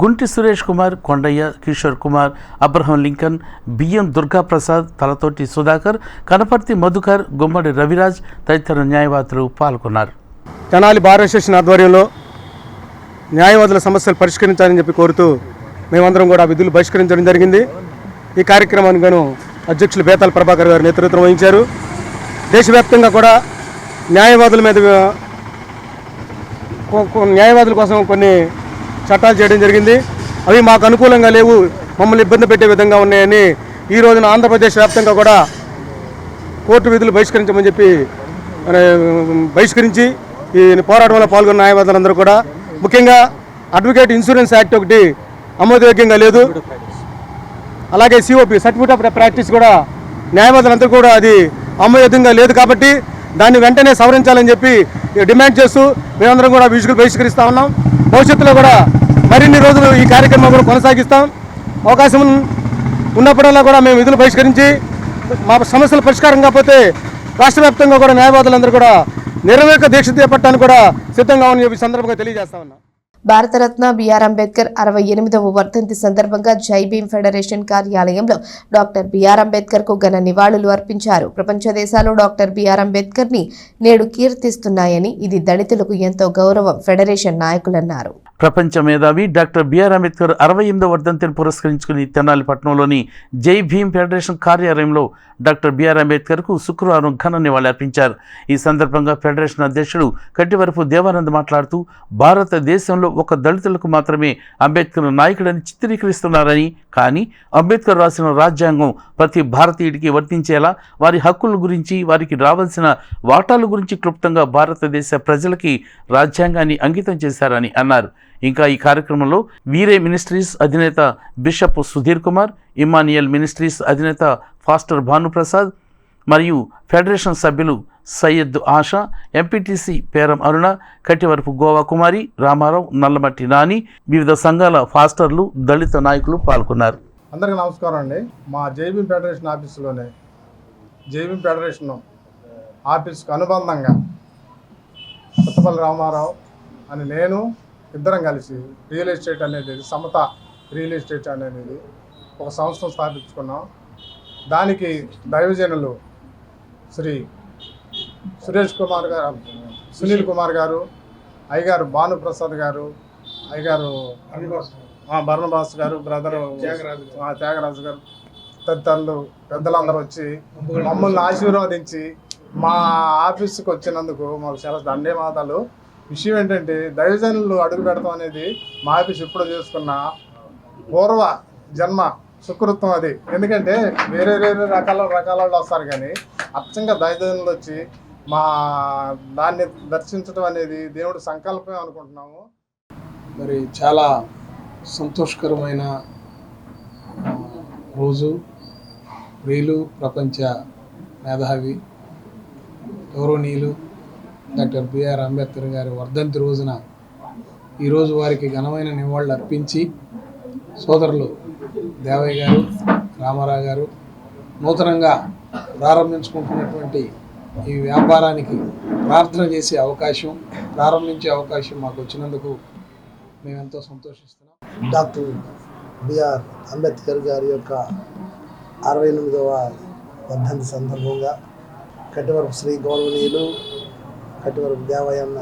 గుంటి సురేష్ కుమార్, కొండయ్య, కిషోర్ కుమార్, అబ్రహం లింకన్, బియ్యం దుర్గాప్రసాద్, తలతోటి సుధాకర్, కనపర్తి మధుకర్, గుమ్మడి రవిరాజ్ తదితర న్యాయవాదులు పాల్గొన్నారు. తెనాలి బార్ అసోసియేషన్ ఆధ్వర్యంలో న్యాయవాదుల సమస్యలు పరిష్కరించాలని చెప్పి కోరుతూ మేమందరం కూడా విధులు బహిష్కరించడం జరిగింది. ఈ కార్యక్రమానికి గాను అధ్యక్షులు బేతాల ప్రభాకర్ గారు నేతృత్వం వహించారు. దేశవ్యాప్తంగా కూడా న్యాయవాదుల మీద న్యాయవాదుల కోసం కొన్ని చట్టాలు చేయడం జరిగింది. అవి మాకు అనుకూలంగా లేవు, మమ్మల్ని ఇబ్బంది పెట్టే విధంగా ఉన్నాయని ఈ రోజున ఆంధ్రప్రదేశ్ వ్యాప్తంగా కూడా కోర్టు విధులు బహిష్కరించమని చెప్పి బహిష్కరించి ఈ పోరాటంలో పాల్గొన్న న్యాయవాదులందరూ కూడా, ముఖ్యంగా అడ్వకేట్ ఇన్సూరెన్స్ యాక్ట్ ఒకటి ఆమోదయోగ్యంగా లేదు. అలాగే సిఓపి సర్టిఫికేట్ ఆఫ్ ప్రాక్టీస్ కూడా న్యాయవాదులందరూ కూడా అది ఆమోదయోగ్యంగా లేదు. కాబట్టి దాన్ని వెంటనే సవరించాలని చెప్పి డిమాండ్ చేస్తూ మేమందరం కూడా విధులు బహిష్కరిస్తూ ఉన్నాం. భవిష్యత్తులో కూడా మరిన్ని రోజులు ఈ కార్యక్రమం కూడా కొనసాగిస్తాం. అవకాశం ఉన్నప్పుడల్లా కూడా మేము విధులు బహిష్కరించి మా సమస్యల పరిష్కారం కాకపోతే రాష్ట్ర వ్యాప్తంగా కూడా న్యాయవాదులందరూ కూడా నిరవధిక దీక్ష చేపట్టడానికి కూడా సిద్ధంగా ఉన్నామని చెప్పి సందర్భంగా తెలియజేస్తా ఉన్నాం. భారతరత్న బిఆర్ అంబేద్కర్ 68వ వర్ధంతి సందర్భంగా జై భీమ్ ఫెడరేషన్ కార్యాలయంలో డాక్టర్ బిఆర్ అంబేద్కర్ కు ఘన నివాళులు అర్పించారు. ప్రపంచ దేశాలు డాక్టర్ బిఆర్ అంబేద్కర్ ని నేడు కీర్తిస్తున్నాయని, ఇది దళితులకు ఎంతో గౌరవం ఫెడరేషన్ నాయకులన్నారు. ప్రపంచ మేధావి డాక్టర్ బిఆర్ అంబేద్కర్ 68వ వర్ధంతిని పురస్కరించుకుని తెనాలి పట్టణంలోని జై భీమ్ ఫెడరేషన్ కార్యాలయంలో డాక్టర్ బిఆర్ అంబేద్కర్కు శుక్రవారం ఘన నివాళి అర్పించారు. ఈ సందర్భంగా ఫెడరేషన్ అధ్యక్షుడు కట్టివరపు దేవానంద్ మాట్లాడుతూ, భారతదేశంలో ఒక దళితులకు మాత్రమే అంబేద్కర్ నాయకుడని చిత్రీకరిస్తున్నారని, కానీ అంబేద్కర్ రాసిన రాజ్యాంగం ప్రతి భారతీయుడికి వర్తించేలా వారి హక్కుల గురించి, వారికి రావాల్సిన వాటాల గురించి క్లుప్తంగా భారతదేశ ప్రజలకి రాజ్యాంగాన్ని అంకితం చేశారని అన్నారు. ఇంకా ఈ కార్యక్రమంలో వీరే మినిస్ట్రీస్ అధినేత bishop Sudheer Kumar, Emmanuel ministries అధినేత ఫాస్టర్ భానుప్రసాద్ మరియు ఫెడరేషన్ సభ్యులు సయ్యద్ ఆషా, ఎంపీటీసీ పేరం అరుణ, కట్టివరపు గోవా కుమారి, రామారావు, నల్లమట్టి నాని, వివిధ సంఘాల ఫాస్టర్లు, దళిత నాయకులు పాల్గొన్నారు. అందరికీ నమస్కారం అండి. మా జైభీమ్ ఫెడరేషన్ ఆఫీసులోనే జైభీమ్ ఫెడరేషన్ ఆఫీస్కు అనుబంధంగా కొత్తపల్లి రామారావు అని నేను ఇద్దరం కలిసి రియల్ ఎస్టేట్ అనేది, సమత రియల్ ఎస్టేట్ అనేది ఒక సంస్థను స్థాపించుకున్నాం. దానికి దైవజనులు శ్రీ సురేష్ కుమార్ గారు, సునీల్ కుమార్ గారు, అయ్యగారు భానుప్రసాద్ గారు, అయ్యగారు బర్ణబాస్ గారు, బ్రదరు త్యాగరాజు గారు తదితరులు పెద్దలందరూ వచ్చి మమ్మల్ని ఆశీర్వదించి మా ఆఫీస్కి వచ్చినందుకు మాకు చాలా ధన్యవాదాలు. విషయం ఏంటంటే, దైవజనులు అడుగు పెడతాం అనేది మా ఆఫీస్ ఇప్పుడు చేసుకున్న పూర్వ జన్మ సుకృతం అది. ఎందుకంటే వేరే వేరే రకాల వాళ్ళు వస్తారు, కానీ అచ్చంగా దైవజనులు వచ్చి మా దాన్ని దర్శించడం అనేది దేవుడి సంకల్పమే అనుకుంటున్నాము. మరి చాలా సంతోషకరమైన రోజు. ప్రియులు ప్రపంచ మేధావి గౌరవనీయులు డాక్టర్ బిఆర్ అంబేద్కర్ గారి వర్ధంతి రోజున ఈరోజు వారికి ఘనమైన నివాళులు అర్పించి సోదరులు దేవయ్య గారు, రామారావు గారు నూతనంగా ప్రారంభించుకుంటున్నటువంటి ఈ వ్యాపారానికి ప్రార్థన చేసే అవకాశం, ప్రారంభించే అవకాశం మాకు వచ్చినందుకు మేమెంతో సంతోషిస్తున్నాం. డాక్టర్ బిఆర్ అంబేద్కర్ గారి యొక్క 68వ వర్ధంతి సందర్భంగా కటివరపు శ్రీ గౌరవనీయులు కటివరపు దేవయ్యన్న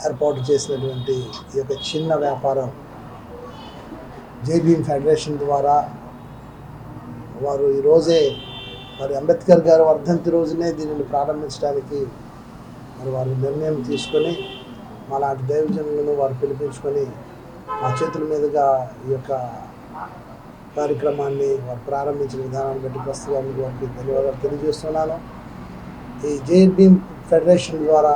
ఏర్పాటు చేసినటువంటి ఈ యొక్క చిన్న వ్యాపారం జేబీఎం ఫెడరేషన్ ద్వారా వారు ఈరోజే మరి అంబేద్కర్ గారి వర్ధంతి రోజునే దీనిని ప్రారంభించడానికి మరి వారు నిర్ణయం తీసుకొని మాలాంటి దైవజనులను వారు పిలిపించుకొని మా చేతుల మీదుగా ఈ యొక్క కార్యక్రమాన్ని వారు ప్రారంభించిన విధానాన్ని బట్టి ప్రస్తుతం వారికి ధన్యవాదాలు తెలియజేస్తున్నాను. ఈ జేబీఎం ఫెడరేషన్ ద్వారా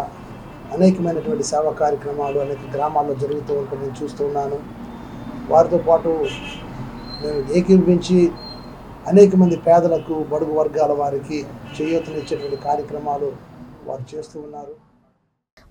అనేకమైనటువంటి సేవా కార్యక్రమాలు అనేక గ్రామాల్లో జరుగుతూ ఉంటాయి, నేను చూస్తున్నాను. వారితో పాటు మేము ఏకీభవించి అనేక మంది పేదలకు, బడుగు వర్గాల వారికి చేయూతనిచ్చేటువంటి కార్యక్రమాలు వారు చేస్తూ ఉన్నారు.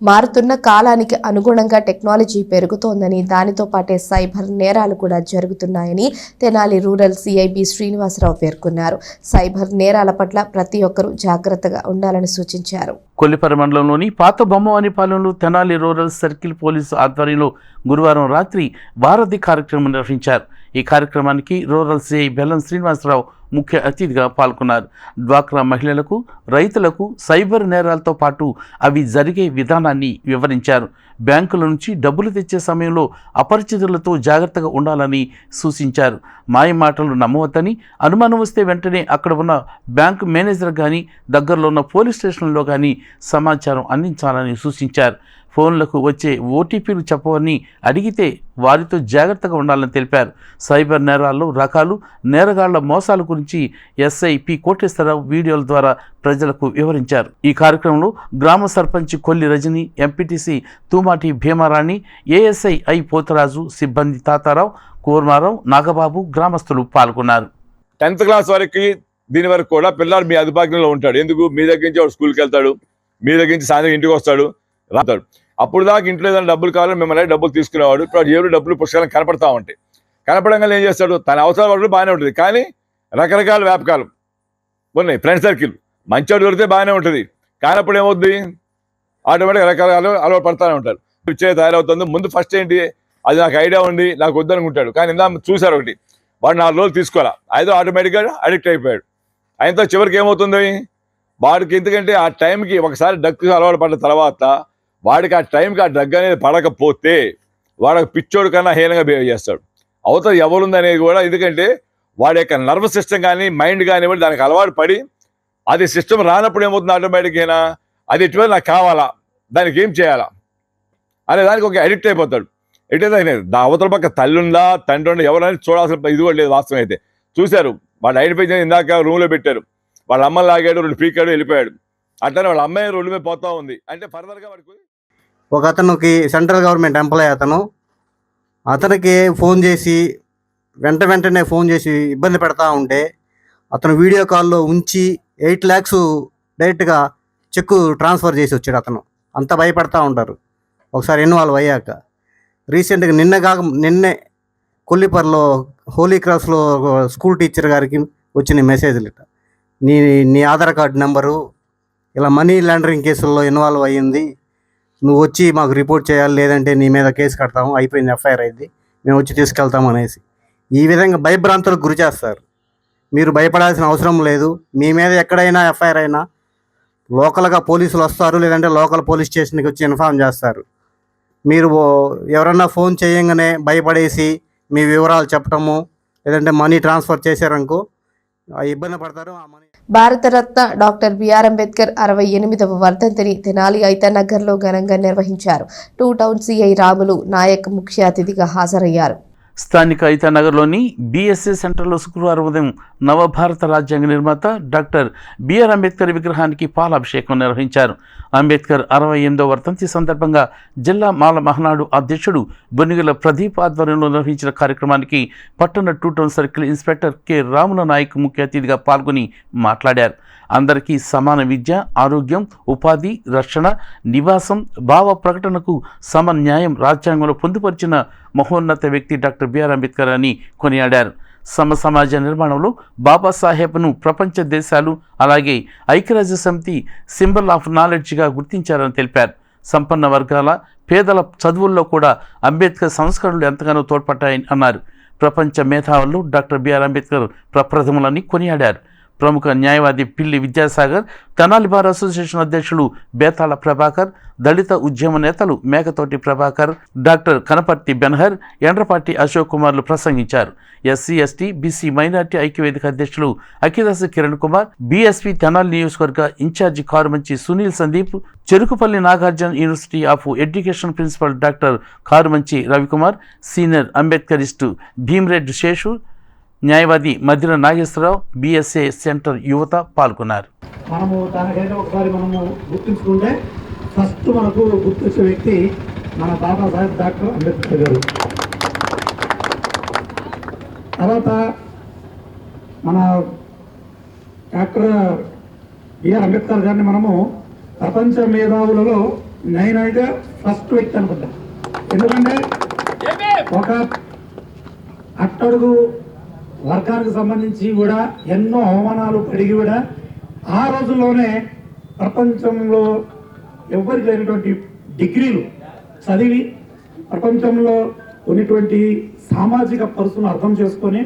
మారుతున్న కాలానికి అనుగుణంగా టెక్నాలజీ పెరుగుతోందని, దానితో పాటే సైబర్ నేరాలు కూడా జరుగుతున్నాయని తెనాలి రూరల్ సిఐబి శ్రీనివాసరావు పేర్కొన్నారు. సైబర్ నేరాల పట్ల ప్రతి ఒక్కరూ జాగ్రత్తగా ఉండాలని సూచించారు. కొల్లిపర మండలంలోని పాత బొమ్మవానిపాలెంలో తెనాలి రూరల్ సర్కిల్ పోలీసు ఆధ్వర్యంలో గురువారం రాత్రి వారధి కార్యక్రమం నిర్వహించారు. ఈ కార్యక్రమానికి రూరల్ సిఐ బెల్లం శ్రీనివాసరావు ముఖ్య అతిథిగా పాల్గొన్నారు. డ్వాక్రా మహిళలకు, రైతులకు సైబర్ నేరాలతో పాటు అవి జరిగే విధానాన్ని వివరించారు. బ్యాంకుల నుంచి డబ్బులు తెచ్చే సమయంలో అపరిచితులతో జాగ్రత్తగా ఉండాలని సూచించారు. మాయమాటలు నమ్మవద్దని, అనుమానం వస్తే వెంటనే అక్కడ ఉన్న బ్యాంకు మేనేజర్ కానీ దగ్గరలో ఉన్న పోలీస్ స్టేషన్లో కానీ సమాచారం అందించాలని సూచించారు. ఫోన్లకు వచ్చే ఓటీపీలు చెప్పవని అడిగితే వారితో జాగ్రత్తగా ఉండాలని తెలిపారు. సైబర్ నేరాల్లో రకాలు, నేరగాళ్ల మోసాల గురించి ఎస్ఐ పి కోటేశ్వరరావు వీడియోల ద్వారా ప్రజలకు వివరించారు. ఈ కార్యక్రమంలో గ్రామ sarpanch Kolli Rajani, MPTC Thumati Bhimarani, ASI I Potharaju, సిబ్బంది తాతారావు, కోర్మారావు, నాగబాబు, గ్రామస్తులు పాల్గొన్నారు. 10th క్లాస్ వరకు దీని వరకు కూడా పిల్లాడు మీ అదుపాజ్ఞంలో ఉంటాడు. ఎందుకు? మీ దగ్గర నుంచి వాడు స్కూల్కి వెళ్తాడు, మీ దగ్గర నుంచి సాయంత్రం ఇంటికి వస్తాడు, రాతాడు. అప్పుడు దాకా ఇంట్లో ఏదైనా డబ్బులు కావాలని మిమ్మల్ని డబ్బులు తీసుకునేవాడు. ఇప్పుడు జేబులో డబ్బులు పుస్తకాలు కనపడతా ఉంటాయి. కనపడంగా ఏం చేస్తాడు? తన అవసరాల వరకు బాగానే ఉంటుంది, కానీ రకరకాల వ్యాపకాలు ఉన్నాయి. ఫ్రెండ్ సర్కిల్ మంచివాడు దొరికితే బాగానే ఉంటుంది, కానప్పుడు ఏమవుద్ది? ఆటోమేటిక్గా రకరకాలు అలవాటు పడుతూనే ఉంటారు. ఇచ్చే తయారవుతుంది. ముందు ఫస్ట్ ఏంటి? అది నాకు ఐడియా ఉంది, నాకు వద్దనుకుంటాడు. కానీ ఇందా చూశారు ఒకటి, వాడు 4 రోజులు తీసుకోవాలా, అయితే ఆటోమేటిక్గా అడిక్ట్ అయిపోయాడు. ఆయనతో చివరికి ఏమవుతుంది? వాడికి ఎందుకంటే ఆ టైంకి ఒకసారి డ్రగ్ అలవాటు పడిన తర్వాత వాడికి ఆ టైంకి ఆ డ్రగ్ అనేది పడకపోతే వాడికి పిచ్చోడు కన్నా హీనంగా బిహేవ్ చేస్తాడు. అవతల ఎవరుంది అనేది కూడా, ఎందుకంటే వాడి యొక్క నర్వస్ సిస్టమ్ కానీ మైండ్ కానివ్వండి దానికి అలవాటు పడి అది సిస్టమ్ రానప్పుడు ఏమవుతుంది? ఆటోమేటిక్గా అది ఎటువంటి నాకు కావాలా, దానికి ఏం చేయాలా అనే దానికి ఒక అడిక్ట్ అయిపోతాడు. ఎటైతే అవతల పక్క తల్లి ఉందా, తండ్రి ఉందా, ఎవరైనా చూడాల్సిన ఇది కూడా లేదు. వాస్తవం అయితే చూశారు, వాడు ఐడెంటిఫై చేసి ఇందాక రూమ్లో పెట్టారు, వాళ్ళ అమ్మని లాగాడు, 2 పీకాడు, వెళ్ళిపోయాడు. అట్లనే వాళ్ళ అమ్మాయి రోడ్డు మీద పోతా ఉంది. అంటే ఫర్దర్గా వాడికి ఒక అతనికి సెంట్రల్ గవర్నమెంట్ ఎంప్లాయీ అతనికి ఫోన్ చేసి వెంటనే ఫోన్ చేసి ఇబ్బంది పెడతా ఉంటే అతను వీడియో కాల్లో ఉంచి 8 lakhs డైరెక్ట్గా చెక్కు ట్రాన్స్ఫర్ చేసి వచ్చాడు. అతను అంత భయపడతా ఉంటారు ఒకసారి ఇన్వాల్వ్ అయ్యాక. రీసెంట్గా నిన్నే కొల్లిపర్లో హోలీ క్రాస్లో స్కూల్ టీచర్ గారికి వచ్చిన మెసేజ్లు, నీ ఆధార్ కార్డు నెంబరు ఇలా మనీ లాండరింగ్ కేసుల్లో ఇన్వాల్వ్ అయ్యింది, నువ్వు వచ్చి మాకు రిపోర్ట్ చేయాలి, లేదంటే నీ మీద కేసు కడతాము, అయిపోయింది, ఎఫ్ఐఆర్ అయింది, మేము వచ్చి తీసుకెళ్తాము అనేసి ఈ విధంగా భయభ్రాంతులకు గురి చేస్తారు. మీరు భయపడాల్సిన అవసరం లేదు. మీ మీద ఎక్కడైనా ఎఫ్ఐఆర్ అయినా లోకల్గా పోలీసులు వస్తారు, లేదంటే లోకల్ పోలీస్ స్టేషన్కి వచ్చి ఇన్ఫార్మ్ చేస్తారు. మీరు ఎవరన్నా ఫోన్ చేయంగానే భయపడేసి మీ వివరాలు చెప్పటము, లేదంటే మనీ ట్రాన్స్ఫర్ చేశారనుకో ఇబ్బంది పడతారు. ఆ మనీ భారతరత్న డాక్టర్ బిఆర్ అంబేద్కర్ 68వ వర్ధంతిని తెనాలి ఐతనగర్లో ఘనంగా నిర్వహించారు. 2 టౌన్ సిఐ రాములు నాయక్ ముఖ్య అతిథిగా హాజరయ్యారు. స్థానిక ఐతనగర్లోని బిఎస్ఏ సెంటర్లో శుక్రవారం ఉదయం నవభారత రాజ్యాంగ నిర్మాత డాక్టర్ బిఆర్ అంబేద్కర్ విగ్రహానికి పాలాభిషేకం నిర్వహించారు. అంబేద్కర్ 68వ వర్ధంతి సందర్భంగా జిల్లా మాల మహనాడు అధ్యక్షుడు బొన్నిగల ప్రదీప్ ఆధ్వర్యంలో నిర్వహించిన కార్యక్రమానికి పట్టణ 2 టౌన్ సర్కిల్ ఇన్స్పెక్టర్ కె రాముల నాయక్ ముఖ్య అతిథిగా పాల్గొని మాట్లాడారు. అందరికీ సమాన విద్య, ఆరోగ్యం, ఉపాధి, రక్షణ, నివాసం, భావ ప్రకటనకు సమన్యాయం రాజ్యాంగంలో పొందుపరిచిన మహోన్నత వ్యక్తి డాక్టర్ బిఆర్ అంబేద్కర్ అని కొనియాడారు. సమాజ నిర్మాణంలో బాబాసాహెబ్ను ప్రపంచ దేశాలు అలాగే ఐక్యరాజ్య సమితి సింబల్ ఆఫ్ నాలెడ్జ్గా గుర్తించారని తెలిపారు. సంపన్న వర్గాల పేదల చదువుల్లో కూడా అంబేద్కర్ సంస్కరణలు ఎంతగానో తోడ్పడ్డాయని అన్నారు. ప్రపంచ మేధావుల్లో డాక్టర్ బిఆర్ అంబేద్కర్ ప్రప్రథములని కొనియాడారు. ప్రముఖ న్యాయవాది పిల్లి విద్యాసాగర్, తెనాలి బార్ అసోసియేషన్ అధ్యక్షులు బేతాళ ప్రభాకర్, దళిత ఉద్యమ నేతలు మేకతోటి ప్రభాకర్, డాక్టర్ కనపర్తి బెన్హర్, ఎండ్రపాటి అశోక్ కుమార్లు ప్రసంగించారు. ఎస్సీ, ఎస్టీ, బీసీ, మైనార్టీ ఐక్యవేదిక అధ్యక్షులు అఖిదాస్ కిరణ్ కుమార్, బీఎస్పీ తెనాలి నియోజకవర్గ in charge Karumanchi Sunil Sandeep, Cherukupalli Nagarjuna university of education principal doctor Karumanchi Ravikumar, senior అంబేద్కరిస్టు భీమ్రెడ్డి శేషు, న్యాయవాది మధిర నాగేశ్వరరావు, బీఎస్ఏ సెంటర్ యువత పాల్గొన్నారు. మనము దానికైతే ఒకసారి మనము గుర్తుంచుకుంటే ఫస్ట్ మనకు గుర్తొచ్చే వ్యక్తి మన బాబాసాహెబ్ డాక్టర్ అంబేద్కర్ గారు. తర్వాత మన డాక్టర్ బిఆర్ అంబేద్కర్ గారిని మనము ప్రపంచ మేధావులలో నేనైతే ఫస్ట్ వ్యక్తి అనుకుంటా. ఎందుకంటే ఒక అట్టడుగు వర్గానికి సంబంధించి కూడా ఎన్నో అవమానాలు పడి కూడా ఆ రోజుల్లోనే ప్రపంచంలో ఎవరికి లేనటువంటి డిగ్రీలు చదివి ప్రపంచంలో ఉన్నటువంటి సామాజిక పరిస్థితులను అర్థం చేసుకొని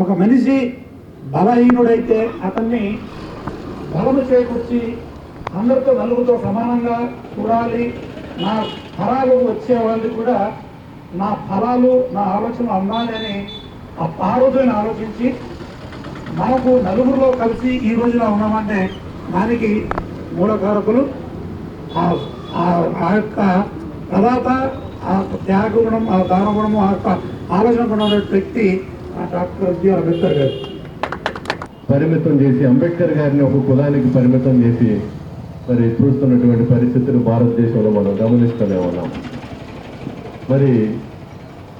ఒక మనిషి బలహీనుడైతే అతన్ని బలము చేకూర్చి అందరితో నలుగురితో సమానంగా చూడాలి, నా ఫలాలు వచ్చే వాళ్ళు కూడా నా ఫలాలు నా ఆలోచనలు అందాలి అని ఆ రోజున ఆలోచించి మనకు నలుగురిలో కలిసి ఈ రోజున ఉన్నామంటే దానికి మూలకారకులు ఆ యొక్క ప్రదాత, ఆ త్యాగ గుణం, ఆ దాన గుణము, ఆ యొక్క ఆలోచన గుణం వ్యక్తి డాక్టర్ బిఆర్ అంబేద్కర్ గారు. పరిమితం చేసి అంబేద్కర్ గారిని ఒక కులానికి పరిమితం చేసి మరి చూస్తున్నటువంటి పరిస్థితులు భారతదేశంలో మనం గమనిస్తూనే ఉన్నాం. మరి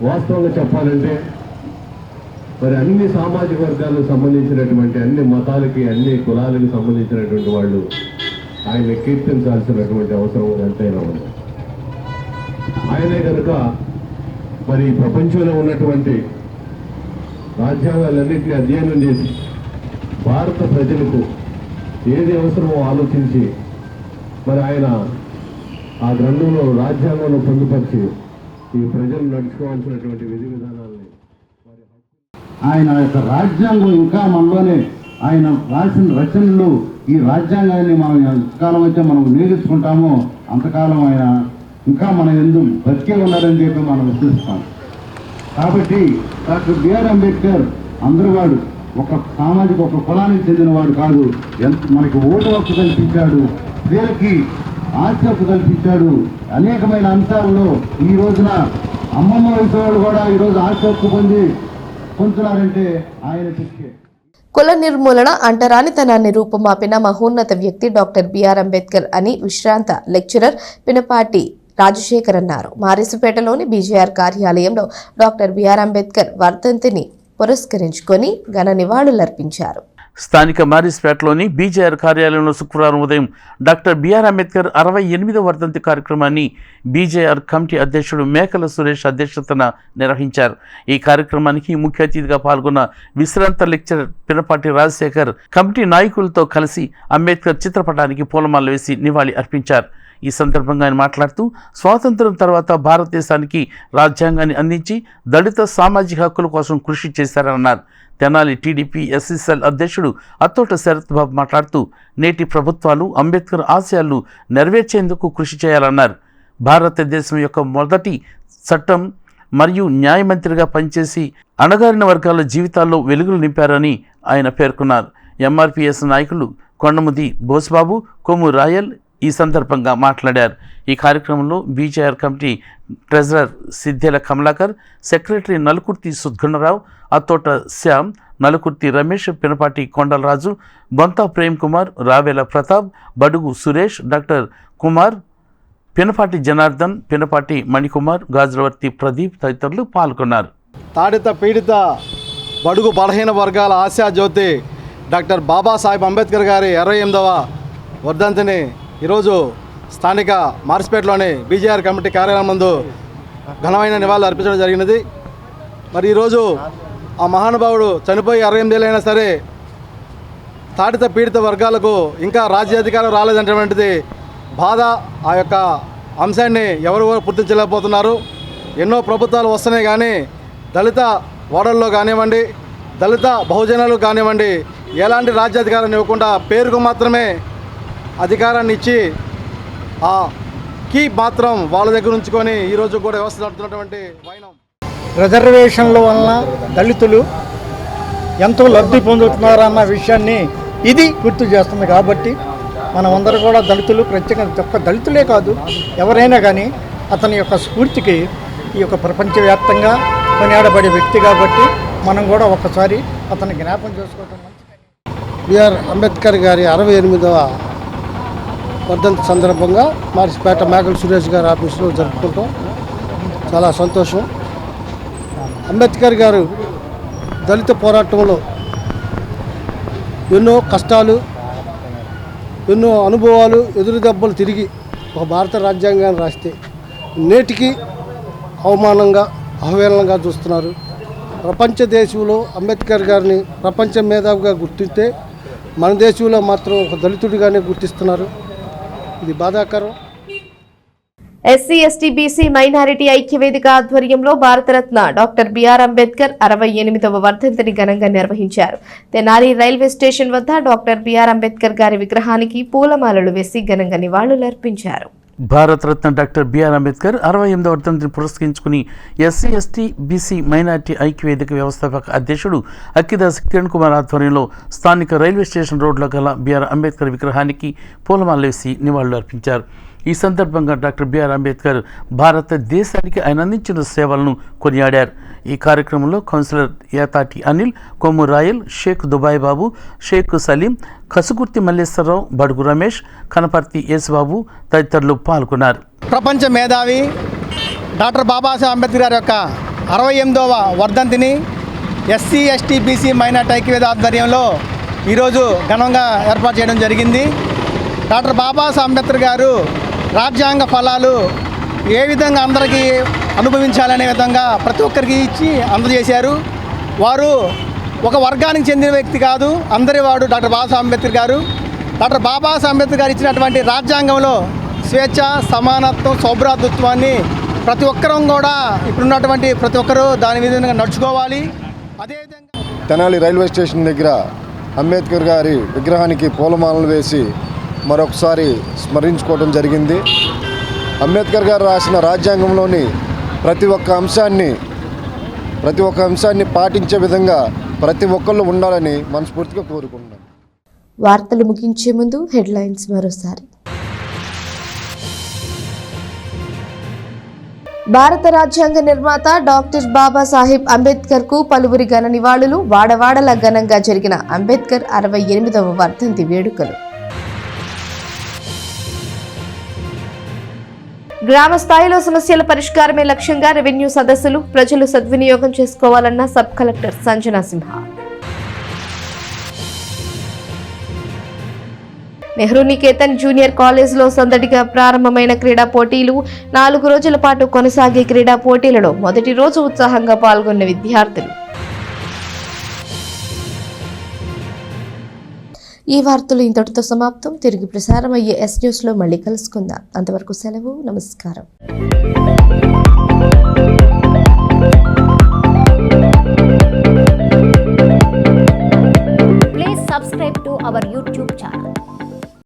వాస్తవంగా చెప్పాలంటే మరి అన్ని సామాజిక వర్గాలకు సంబంధించినటువంటి అన్ని మతాలకి, అన్ని కులాలకు సంబంధించినటువంటి వాళ్ళు ఆయన కీర్తించాల్సినటువంటి అవసరం ఎంతైనా ఉంది. ఆయనే కనుక మరి ప్రపంచంలో ఉన్నటువంటి రాజ్యాంగాలన్నింటినీ అధ్యయనం చేసి భారత ప్రజలకు ఏది అవసరమో ఆలోచించి మరి ఆయన ఆ గ్రంథంలో రాజ్యాంగంలో పొందుపరిచి ఈ ప్రజలు నడుచుకోవాల్సినటువంటి విధి విధానాలని ఆయన యొక్క రాజ్యాంగం ఇంకా మనలోనే ఆయన రాసిన రచనలు ఈ రాజ్యాంగాన్ని మనం ఎంతకాలం అయితే మనం నేర్చుకుంటామో అంతకాలం ఆయన ఇంకా మన ఎందుకు బతికే ఉన్నారని చెప్పి మనం విశ్వసిస్తాం. కాబట్టి డాక్టర్ బిఆర్ అంబేద్కర్ అందరూ వాడు ఒక సామాజిక ఒక కులానికి చెందినవాడు కాదు. మనకి ఓటు హక్కు కల్పించాడు, స్త్రీలకి ఆస్తి హక్కు కల్పించాడు. అనేకమైన అంశాల్లో ఈ రోజున అమ్మమ్మ వయసు వాళ్ళు కూడా ఈరోజు ఆస్తి హక్కు పొందుతున్నారంటే ఆయన శక్తి. కుల నిర్మూలన అంటరానితనాన్ని రూపుమాపిన మహోన్నత వ్యక్తి డాక్టర్ బిఆర్ అంబేద్కర్ అని విశ్రాంత లెక్చరర్ పినపాటి రాజశేఖర్ అన్నారు. మారిసుపేటలోని బీజేఆర్ కార్యాలయంలో డాక్టర్ బిఆర్ అంబేద్కర్ వర్ధంతిని పురస్కరించుకొని ఘన నివాళులర్పించారు. స్థానిక మారిస్పేటలోని బీజేఆర్ కార్యాలయంలో శుక్రవారం ఉదయం డాక్టర్ బిఆర్ అంబేద్కర్ 68వ వర్ధంతి కార్యక్రమాన్ని బీజేఆర్ కమిటీ అధ్యక్షుడు మేకల సురేష్ అధ్యక్షతన నిర్వహించారు. ఈ కార్యక్రమానికి ముఖ్య అతిథిగా పాల్గొన్న విశ్రాంత లెక్చరర్ పినపాటి రాజశేఖర్ కమిటీ నాయకులతో కలిసి అంబేద్కర్ చిత్రపటానికి పూలమాల వేసి నివాళి అర్పించారు. ఈ సందర్భంగా ఆయన మాట్లాడుతూ స్వాతంత్రం తర్వాత భారతదేశానికి రాజ్యాంగాన్ని అందించి దళిత సామాజిక హక్కుల కోసం కృషి చేశారన్నారు. తెనాలి టీడీపీ ఎస్సీసెల్ అధ్యక్షుడు అత్తోట శరత్ బాబు మాట్లాడుతూ నేటి ప్రభుత్వాలు అంబేద్కర్ ఆశయాలు నెరవేర్చేందుకు కృషి చేయాలన్నారు. భారతదేశం యొక్క మొదటి చట్టం మరియు న్యాయమంత్రిగా పనిచేసి అణగారిన వర్గాల జీవితాల్లో వెలుగులు నింపారని ఆయన పేర్కొన్నారు. ఎంఆర్పీఎస్ నాయకులు కొండముది బోస్బాబు, కొమ్ము రాయల్ ఈ సందర్భంగా మాట్లాడారు. ఈ కార్యక్రమంలో BJR committee treasurer Siddela Kamalakar, secretary Nalukurthi Sudgunarao, Athota Shyam, Nalukurthi Ramesh, Pinapati Kondalaraju, Bontha Prem Kumar, Ravela Pratap, Badugu Suresh, doctor Kumar, Pinapati Janardhan, Pinapati Manikumar, Gajulavarthi Pradeep తదితరులు పాల్గొన్నారు. తాడిత పీడిత బడుగు బలహీన వర్గాల ఆశాజ్యోతి డాక్టర్ బాబాసాహెబ్ అంబేద్కర్ గారి 28వ వర్ధంతిని ఈరోజు స్థానిక మార్స్పేటలోని బీజేఆర్ కమిటీ కార్యాలయం ముందు ఘనమైన నివాళులు అర్పించడం జరిగినది. మరి ఈరోజు ఆ మహానుభావుడు చనిపోయి 68 ఏళ్ళైనా సరే తాడిత పీడిత వర్గాలకు ఇంకా రాజ్యాధికారం రాలేదనేటువంటిది బాధ. ఆ యొక్క అంశాన్ని ఎవరు గుర్తించలేకపోతున్నారు. ఎన్నో ప్రభుత్వాలు వస్తున్నాయి కానీ దళిత ఓడల్లో కానివ్వండి, దళిత బహుజనులు కానివ్వండి, ఎలాంటి రాజ్యాధికారాన్ని ఇవ్వకుండా పేరుకు మాత్రమే అధికారాన్ని ఇచ్చి ఆ కీ మాత్రం వాళ్ళ దగ్గర ఉంచుకొని ఈరోజు కూడా వ్యవస్థ నడుతున్నటువంటి వైనం. రిజర్వేషన్ల వలన దళితులు ఎంతో లబ్ధి పొందుతున్నారన్న విషయాన్ని ఇది గుర్తు చేస్తుంది. కాబట్టి మనమందరూ కూడా దళితులు, ప్రత్యేకంగా ఒక్క దళితులే కాదు ఎవరైనా కానీ అతని యొక్క స్ఫూర్తికి ఈ యొక్క ప్రపంచవ్యాప్తంగా కొనియాడబడే వ్యక్తి కాబట్టి మనం కూడా ఒక్కసారి అతన్ని జ్ఞాపకం చేసుకోవటం. బిఆర్ అంబేద్కర్ గారి 68వ వర్ధంతి సందర్భంగా మార్చిపేట మేకల సురేష్ గారి ఆఫీసులో జరుపుకుంటాం. చాలా సంతోషం. అంబేద్కర్ గారు దళిత పోరాటంలో ఎన్నో కష్టాలు, ఎన్నో అనుభవాలు, ఎదురు దెబ్బలు తిరిగి ఒక భారత రాజ్యాంగాన్ని రాస్తే నేటికి అవమానంగా, అవహేళనగా చూస్తున్నారు. ప్రపంచ దేశంలో అంబేద్కర్ గారిని ప్రపంచ మేధావిగా గుర్తిస్తే మన దేశంలో మాత్రం ఒక దళితుడిగానే గుర్తిస్తున్నారు. ఇది బాధాకరం. ఎస్సీ ఎస్టీ బీసీ మైనారిటీ ఐక్యవేదిక ఆధ్వర్యంలో భారతరత్న డాక్టర్ బిఆర్ అంబేద్కర్ 68వ వర్ధంతిని ఘనంగా నిర్వహించారు. తెనాలి రైల్వే స్టేషన్ వద్ద డాక్టర్ బిఆర్ అంబేద్కర్ గారి విగ్రహానికి పూలమాలలు వేసి ఘనంగా నివాళులర్పించారు. భారతరత్న డాక్టర్ బిఆర్ అంబేద్కర్ 68వ వర్ధంతిని పురస్కరించుకుని ఎస్సీ ఎస్టీ బీసీ మైనార్టీ ఐక్యవేదిక వ్యవస్థాపక అధ్యక్షుడు అక్కిదాస్ కిరణ్ కుమార్ ఆధ్వర్యంలో స్థానిక రైల్వే స్టేషన్ రోడ్లో గల బిఆర్ అంబేద్కర్ విగ్రహానికి పూలమాలలు వేసి నివాళులు అర్పించారు. ఈ సందర్భంగా డాక్టర్ బిఆర్ అంబేద్కర్ భారతదేశానికి ఆయన అందించిన సేవలను కొనియాడారు. ఈ కార్యక్రమంలో కౌన్సిలర్ యాతాటి అనిల్, కొమ్ము రాయల్, షేక్ దుబాయ్ బాబు, షేక్ సలీం, కసుకుర్తి మల్లేశ్వరరావు, బడుగు రమేష్, కనపర్తి యేసుబాబు తదితరులు పాల్గొన్నారు. ప్రపంచ మేధావి డాక్టర్ బాబాసాహెబ్ అంబేద్కర్ గారి యొక్క 68వ వర్ధంతిని ఎస్సీ ఎస్టీ బీసీ మైనార్టీ ఐక్యవేదిక ఆధ్వర్యంలో ఈరోజు ఘనంగా ఏర్పాటు చేయడం జరిగింది. డాక్టర్ బాబాసాహెబ్ అంబేద్కర్ గారు రాజ్యాంగ ఫలాలు ఏ విధంగా అందరికీ అనుభవించాలనే విధంగా ప్రతి ఒక్కరికి ఇచ్చి అందజేశారు. వారు ఒక వర్గానికి చెందిన వ్యక్తి కాదు, అందరి వాడు డాక్టర్ బాబాసాహెబ్ అంబేద్కర్ గారు. డాక్టర్ బాబాసాహెబ్ అంబేద్కర్ గారు ఇచ్చినటువంటి రాజ్యాంగంలో స్వేచ్ఛ, సమానత్వం, సౌభ్రాతృత్వాన్ని ప్రతి ఒక్కరం కూడా ఇప్పుడున్నటువంటి ప్రతి ఒక్కరూ దాని విధంగా నడుచుకోవాలి. అదేవిధంగా తెనాలి రైల్వే స్టేషన్ దగ్గర అంబేద్కర్ గారి విగ్రహానికి పూలమాలలు వేసి మరొకసారి స్మరించుకోవడం జరిగింది. అంబేద్కర్ గారు రాసిన రాజ్యాంగంలోని ప్రతి ఒక్క అంశాన్ని పాటించే విధంగా ప్రతి ఒక్కళ్ళు ఉండాలని మనస్ఫూర్తిగా కోరుకుంటున్నాను. వార్తలు ముగించే ముందు హెడ్లైన్స్ మరోసారి. భారత రాజ్యాంగ నిర్మాత డాక్టర్ బాబాసాహెబ్ అంబేద్కర్ కు పలువురి ఘన నివాళులు. వాడవాడల ఘనంగా జరిగిన అంబేద్కర్ 68వ వర్ధంతి వేడుకలు. గ్రామ స్థాయిలో సమస్యల పరిష్కారమే లక్ష్యంగా రెవెన్యూ సదస్సులు. ప్రజలు సద్వినియోగం చేసుకోవాలన్న సబ్ కలెక్టర్ సంజనా సింహ. నెహ్రూ నికేతన్ జూనియర్ కాలేజ్లో సందడిగా ప్రారంభమైన క్రీడా పోటీలు. 4 రోజుల పాటు కొనసాగే క్రీడా పోటీలలో మొదటి రోజు ఉత్సాహంగా పాల్గొన్న విద్యార్థులు. ఈ వార్తలు ఇంతటితో సమాప్తం. తిరిగి ప్రసారం అయ్యే ఎస్ న్యూస్లో మళ్ళీ కలుసుకుందాం. అంతవరకు సెలవు. నమస్కారం.